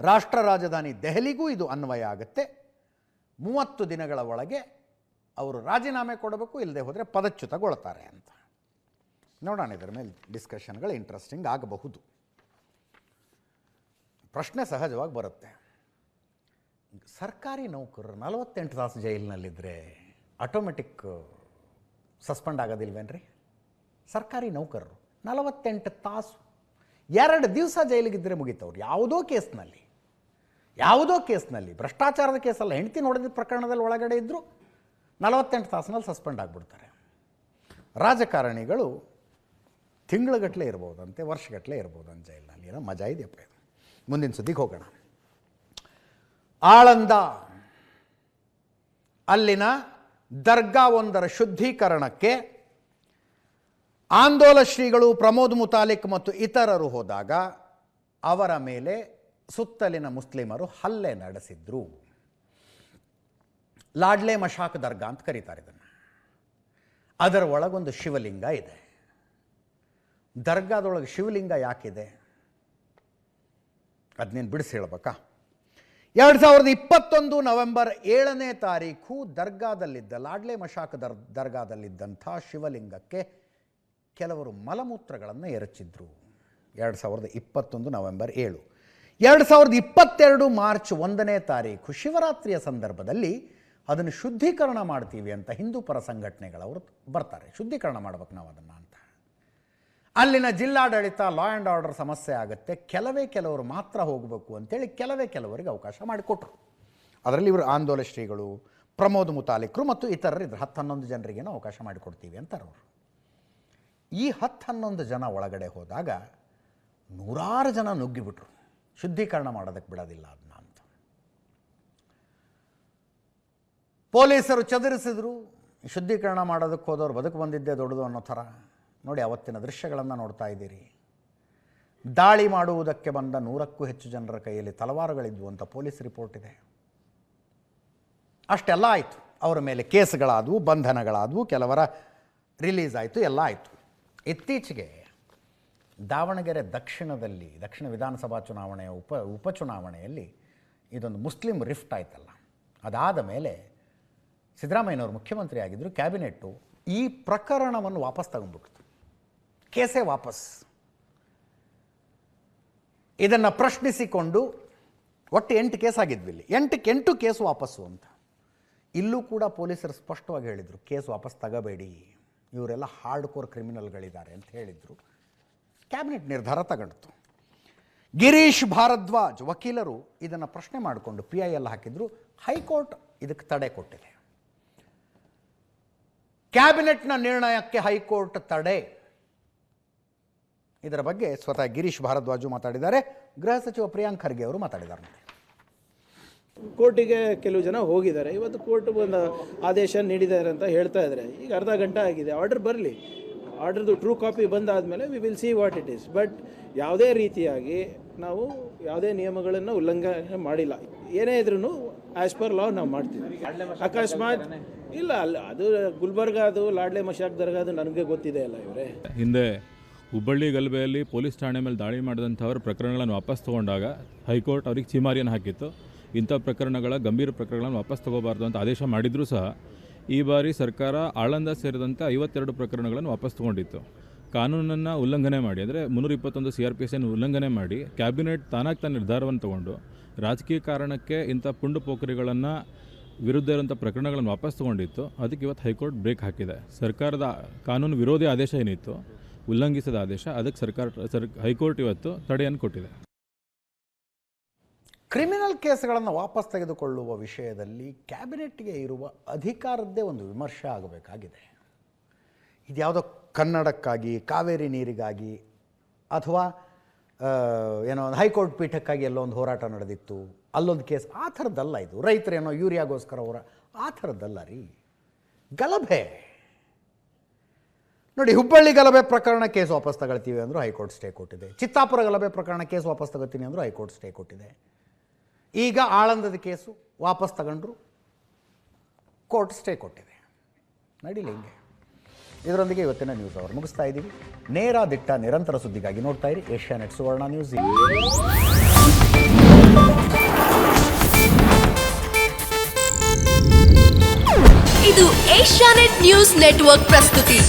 ರಾಷ್ಟ್ರ ರಾಜಧಾನಿ ದೆಹಲಿಗೂ ಇದು ಅನ್ವಯ ಆಗುತ್ತೆ. 30 ದಿನಗಳ ಒಳಗೆ ಅವರು ರಾಜೀನಾಮೆ ಕೊಡಬೇಕು, ಇಲ್ಲದೆ ಹೋದರೆ ಪದಚ್ಯುತಗೊಳ್ತಾರೆ ಅಂತ. ನೋಡೋಣ, ಇದರ ಮೇಲೆ ಡಿಸ್ಕಷನ್ಗಳು ಇಂಟ್ರೆಸ್ಟಿಂಗ್ ಆಗಬಹುದು. ಪ್ರಶ್ನೆ ಸಹಜವಾಗಿ ಬರುತ್ತೆ, ಸರ್ಕಾರಿ ನೌಕರರು 48 ತಾಸು ಜೈಲಿನಲ್ಲಿದ್ದರೆ ಆಟೋಮೆಟಿಕ್ ಸಸ್ಪೆಂಡ್ ಆಗೋದಿಲ್ವೇನ್ರಿ? ಸರ್ಕಾರಿ ನೌಕರರು 48 ತಾಸು 2 ದಿವಸ ಜೈಲಿಗಿದ್ದರೆ ಮುಗಿತವ್ರು. ಯಾವುದೋ ಕೇಸ್ನಲ್ಲಿ ಭ್ರಷ್ಟಾಚಾರದ ಕೇಸಲ್ಲ, ಹೆಂಡತಿ ನೋಡಿದ ಪ್ರಕರಣದಲ್ಲಿ ಒಳಗಡೆ ಇದ್ದರೂ 48 ತಾಸಿನಲ್ಲಿ ಸಸ್ಪೆಂಡ್ ಆಗಿಬಿಡ್ತಾರೆ. ರಾಜಕಾರಣಿಗಳು ತಿಂಗಳುಗಟ್ಟಲೆ ಇರ್ಬೋದಂತೆ, ವರ್ಷಗಟ್ಟಲೆ ಇರ್ಬೋದಂತೆ ಜೈಲಿನಲ್ಲಿ. ಏನೋ ಮಜಾ ಇದೆಯಪ್ಪ ಇದು. ಮುಂದಿನ ಸುದ್ದಿಗೆ ಹೋಗೋಣ. ಆಳಂದ ಅಲ್ಲಿನ ದರ್ಗಾ ಒಂದರ ಶುದ್ಧೀಕರಣಕ್ಕೆ ಆಂದೋಲ ಶ್ರೀಗಳು ಪ್ರಮೋದ್ ಮುತಾಲಿಕ್ ಮತ್ತು ಇತರರು ಹೋದಾಗ ಅವರ ಮೇಲೆ ಸುತ್ತಲಿನ ಮುಸ್ಲಿಮರು ಹಲ್ಲೆ ನಡೆಸಿದ್ರು. ಲಾಡ್ಲೆ ಮಶಾಕ್ ದರ್ಗಾ ಅಂತ ಕರೀತಾರೆ ಇದನ್ನು. ಅದರ ಒಳಗೊಂದು ಶಿವಲಿಂಗ ಇದೆ. ದರ್ಗಾದೊಳಗೆ ಶಿವಲಿಂಗ ಯಾಕಿದೆ ಅದನ್ನೇನು ಬಿಡಿಸಿ ಹೇಳ್ಬೇಕಾ? 2021 ನವೆಂಬರ್ 7ನೇ ತಾರೀಕು ದರ್ಗಾದಲ್ಲಿದ್ದ ಲಾಡ್ಲೆ ಮಶಾಕ್ ದರ್ಗಾದಲ್ಲಿದ್ದಂಥ ಶಿವಲಿಂಗಕ್ಕೆ ಕೆಲವರು ಮಲಮೂತ್ರಗಳನ್ನು ಎರಚಿದ್ರು. 2021 ನವೆಂಬರ್ 7. 2022 ಮಾರ್ಚ್ 1ನೇ ತಾರೀಕು ಶಿವರಾತ್ರಿಯ ಸಂದರ್ಭದಲ್ಲಿ ಅದನ್ನು ಶುದ್ಧೀಕರಣ ಮಾಡ್ತೀವಿ ಅಂತ ಹಿಂದೂ ಪರ ಸಂಘಟನೆಗಳವರು ಬರ್ತಾರೆ. ಶುದ್ಧೀಕರಣ ಮಾಡ್ಬೇಕು ನಾವು ಅದನ್ನು ಅಂತ. ಅಲ್ಲಿನ ಜಿಲ್ಲಾಡಳಿತ ಲಾ ಆ್ಯಂಡ್ ಆರ್ಡರ್ ಸಮಸ್ಯೆ ಆಗುತ್ತೆ, ಕೆಲವರು ಮಾತ್ರ ಹೋಗಬೇಕು ಅಂತೇಳಿ ಕೆಲವರಿಗೆ ಅವಕಾಶ ಮಾಡಿಕೊಟ್ರು. ಅದರಲ್ಲಿ ಇವರು ಆಂದೋಲ ಶ್ರೀಗಳು, ಪ್ರಮೋದ್ ಮುತಾಲಿಕ್ರು ಮತ್ತು ಇತರರು ಇದ್ರು. 10-11 ಜನರಿಗೇನೋ ಅವಕಾಶ ಮಾಡಿಕೊಡ್ತೀವಿ ಅಂತಾರೆ ಅವರು. ಈ 10-11 ಜನ ಒಳಗಡೆ ಹೋದಾಗ 100 ಜನ ನುಗ್ಗಿಬಿಟ್ರು. ಶುದ್ಧೀಕರಣ ಮಾಡೋದಕ್ಕೆ ಬಿಡೋದಿಲ್ಲ ಅದನ್ನ ಅಂತ. ಪೊಲೀಸರು ಚದುರಿಸಿದ್ರು. ಶುದ್ಧೀಕರಣ ಮಾಡೋದಕ್ಕೆ ಹೋದವ್ರು ಬದುಕು ಬಂದಿದ್ದೇ ದೊಡ್ಡದು ಅನ್ನೋ ಥರ. ನೋಡಿ, ಅವತ್ತಿನ ದೃಶ್ಯಗಳನ್ನು ನೋಡ್ತಾ ಇದ್ದೀರಿ. ದಾಳಿ ಮಾಡುವುದಕ್ಕೆ ಬಂದ 100ಕ್ಕೂ ಹೆಚ್ಚು ಜನರ ಕೈಯಲ್ಲಿ ತಲವಾರುಗಳಿದ್ವು ಅಂತ ಪೊಲೀಸ್ ರಿಪೋರ್ಟ್ ಇದೆ. ಅಷ್ಟೆಲ್ಲ ಆಯಿತು. ಅವರ ಮೇಲೆ ಕೇಸ್ಗಳಾದವು, ಬಂಧನಗಳಾದವು, ಕೆಲವರ ರಿಲೀಸ್ ಆಯಿತು, ಎಲ್ಲ ಆಯಿತು. ಇತ್ತೀಚೆಗೆ ದಾವಣಗೆರೆ ದಕ್ಷಿಣ ವಿಧಾನಸಭಾ ಚುನಾವಣೆಯ ಉಪಚುನಾವಣೆಯಲ್ಲಿ ಇದೊಂದು ಮುಸ್ಲಿಂ ರಿಫ್ಟ್ ಆಯ್ತಲ್ಲ, ಅದಾದ ಮೇಲೆ ಸಿದ್ದರಾಮಯ್ಯನವರು ಮುಖ್ಯಮಂತ್ರಿ ಆಗಿದ್ದರು. ಕ್ಯಾಬಿನೆಟ್ಟು ಈ ಪ್ರಕರಣವನ್ನು ವಾಪಸ್ ತಗೊಂಡ್ಬಿಡ್ತು. ಕೇಸೇ ವಾಪಸ್. ಇದನ್ನು ಪ್ರಶ್ನಿಸಿಕೊಂಡು ಒಟ್ಟು 8 ಕೇಸ್ ಆಗಿದ್ವಿ ಇಲ್ಲಿ. 8 ಕೇಸು ವಾಪಸ್ಸು ಅಂತ. ಇಲ್ಲೂ ಕೂಡ ಪೊಲೀಸರು ಸ್ಪಷ್ಟವಾಗಿ ಹೇಳಿದರು, ಕೇಸ್ ವಾಪಸ್ ತಗೋಬೇಡಿ, ಇವರೆಲ್ಲ ಹಾರ್ಡ್ ಕೋರ್ ಕ್ರಿಮಿನಲ್ಗಳಿದ್ದಾರೆ ಅಂತ ಹೇಳಿದರು. ಕ್ಯಾಬಿನೆಟ್ ನಿರ್ಧಾರ ತಗೊಂಡಿತು. ಗಿರೀಶ್ ಭಾರದ್ವಾಜ್ ವಕೀಲರು ಇದನ್ನು ಪ್ರಶ್ನೆ ಮಾಡಿಕೊಂಡು PIL ಹಾಕಿದ್ರು. ಹೈಕೋರ್ಟ್ ಇದಕ್ಕೆ ತಡೆ ಕೊಟ್ಟಿದೆ. ಕ್ಯಾಬಿನೆಟ್ನ ನಿರ್ಣಯಕ್ಕೆ ಹೈಕೋರ್ಟ್ ತಡೆ. ಇದರ ಬಗ್ಗೆ ಸ್ವತಃ ಗಿರೀಶ್ ಭಾರದ್ವಾಜು ಮಾತಾಡಿದ್ದಾರೆ. ಗೃಹ ಸಚಿವ ಪ್ರಿಯಾಂಕ್ ಖರ್ಗೆ ಅವರು ಮಾತಾಡಿದ್ದಾರೆ. ಕೋರ್ಟಿಗೆ ಕೆಲವು ಜನ ಹೋಗಿದ್ದಾರೆ. ಇವತ್ತು ಕೋರ್ಟ್ ಒಂದು ಆದೇಶ ನೀಡಿದ್ದಾರೆ ಅಂತ ಹೇಳ್ತಾ ಇದ್ದಾರೆ. ಈಗ ಅರ್ಧ ಗಂಟೆ ಆಗಿದೆ. ಆರ್ಡರ್ ಬರಲಿ, ಆರ್ಡರ್ದು ಟ್ರೂ ಕಾಪಿ ಬಂದಾದಮೇಲೆ we will see what it is. But ಯಾವುದೇ ರೀತಿಯಾಗಿ ನಾವು ಯಾವುದೇ ನಿಯಮಗಳನ್ನು ಉಲ್ಲಂಘನೆ ಮಾಡಿಲ್ಲ. ಏನೇ ಇದ್ರೂ ಆ್ಯಸ್ ಪರ್ ಲಾ ನಾವು ಮಾಡ್ತೀವಿ. ಅಕಸ್ಮಾತ್ ಇಲ್ಲ ಅಲ್ಲ, ಅದು ಗುಲ್ಬರ್ಗ, ಅದು ಲಾಡ್ಲೆ ಮಶಾಕ್ ದರ್ಗಾ, ಅದು ನನಗೆ ಗೊತ್ತಿದೆ ಅಲ್ಲ. ಇವರೇ ಹಿಂದೆ ಹುಬ್ಬಳ್ಳಿ ಗಲಭೆಯಲ್ಲಿ ಪೊಲೀಸ್ ಠಾಣೆ ಮೇಲೆ ದಾಳಿ ಮಾಡಿದಂಥವ್ರ ಪ್ರಕರಣಗಳನ್ನು ವಾಪಸ್ ತೊಗೊಂಡಾಗ ಹೈಕೋರ್ಟ್ ಅವ್ರಿಗೆ ಚಿಮಾರಿಯನ್ನು ಹಾಕಿತ್ತು. ಇಂಥ ಗಂಭೀರ ಪ್ರಕರಣಗಳನ್ನು ವಾಪಸ್ ತಗೋಬಾರ್ದು ಅಂತ ಆದೇಶ ಮಾಡಿದರೂ ಸಹ ಈ ಬಾರಿ ಸರ್ಕಾರ ಆಳಂದ ಸೇರಿದಂತೆ 52 ಪ್ರಕರಣಗಳನ್ನು ವಾಪಸ್ ತೊಗೊಂಡಿತ್ತು. ಕಾನೂನನ್ನು ಉಲ್ಲಂಘನೆ ಮಾಡಿ, ಅಂದರೆ 321 CRPC ಉಲ್ಲಂಘನೆ ಮಾಡಿ ಕ್ಯಾಬಿನೆಟ್ ತಾನಾಗಿ ತನ್ನ ನಿರ್ಧಾರವನ್ನು ತಗೊಂಡು ರಾಜಕೀಯ ಕಾರಣಕ್ಕೆ ಇಂಥ ಪುಂಡು ಪೋಖರಿಗಳನ್ನು ವಿರುದ್ಧ ಇರುವಂಥ ಪ್ರಕರಣಗಳನ್ನು ವಾಪಸ್ ತೊಗೊಂಡಿತ್ತು. ಅದಕ್ಕೆ ಇವತ್ತು ಹೈಕೋರ್ಟ್ ಬ್ರೇಕ್ ಹಾಕಿದೆ. ಸರ್ಕಾರದ ಕಾನೂನು ವಿರೋಧಿ ಆದೇಶ ಏನಿತ್ತು, ಉಲ್ಲಂಘಿಸಿದ ಆದೇಶ, ಅದಕ್ಕೆ ಹೈಕೋರ್ಟ್ ಇವತ್ತು ತಡೆಯನ್ನು ಕೊಟ್ಟಿದೆ. ಕ್ರಿಮಿನಲ್ ಕೇಸ್ಗಳನ್ನು ವಾಪಸ್ ತೆಗೆದುಕೊಳ್ಳುವ ವಿಷಯದಲ್ಲಿ ಕ್ಯಾಬಿನೆಟ್ಗೆ ಇರುವ ಅಧಿಕಾರದ್ದೇ ಒಂದು ವಿಮರ್ಶೆ ಆಗಬೇಕಾಗಿದೆ. ಇದ್ಯಾವುದೋ ಕನ್ನಡಕ್ಕಾಗಿ, ಕಾವೇರಿ ನೀರಿಗಾಗಿ, ಅಥವಾ ಏನೋ ಒಂದು ಹೈಕೋರ್ಟ್ ಪೀಠಕ್ಕಾಗಿ ಎಲ್ಲೋ ಒಂದು ಹೋರಾಟ ನಡೆದಿತ್ತು, ಅಲ್ಲೊಂದು ಕೇಸ್, ಆ ಥರದ್ದಲ್ಲ ಇದು. ರೈತರೇನೋ ಯೂರಿಯಾಗೋಸ್ಕರ ಆ ಥರದ್ದಲ್ಲ ರೀ. ಗಲಭೆ ನೋಡಿ, ಹುಬ್ಬಳ್ಳಿ ಗಲಭೆ ಪ್ರಕರಣ ಕೇಸ್ ವಾಪಸ್ ತಗೊಳ್ತೀವಿ ಅಂದರೂ ಹೈಕೋರ್ಟ್ ಸ್ಟೇ ಕೊಟ್ಟಿದೆ. ಚಿತ್ತಾಪುರ ಗಲಭೆ ಪ್ರಕರಣ ಕೇಸ್ ವಾಪಸ್ ತಗೋತೀನಿ ಅಂದರೂ ಹೈಕೋರ್ಟ್ ಸ್ಟೇ ಕೊಟ್ಟಿದೆ. ಈಗ ಆಳಂದದ ಕೇಸು ವಾಪಸ್ ತಗೊಂಡ್ರು, ಕೋರ್ಟ್ ಸ್ಟೇ ಕೊಟ್ಟಿದೆ. ನಡೀಲಿ ಹಿಂಗೆ. ಇದರೊಂದಿಗೆ ಇವತ್ತಿನ ನ್ಯೂಸ್ ಅವರ್ ಮುಗಿಸ್ತಾ ಇದ್ದೀವಿ. ನೇರ ದಿಟ್ಟ ನಿರಂತರ ಸುದ್ದಿಗಾಗಿ ನೋಡ್ತಾ ಇರಿ ಏಷ್ಯಾನೆಟ್ ಸುವರ್ಣ ನ್ಯೂಸ್. ಇದು ಏಷ್ಯಾನೆಟ್ ನ್ಯೂಸ್ ನೆಟ್ವರ್ಕ್ ಪ್ರಸ್ತುತಿ.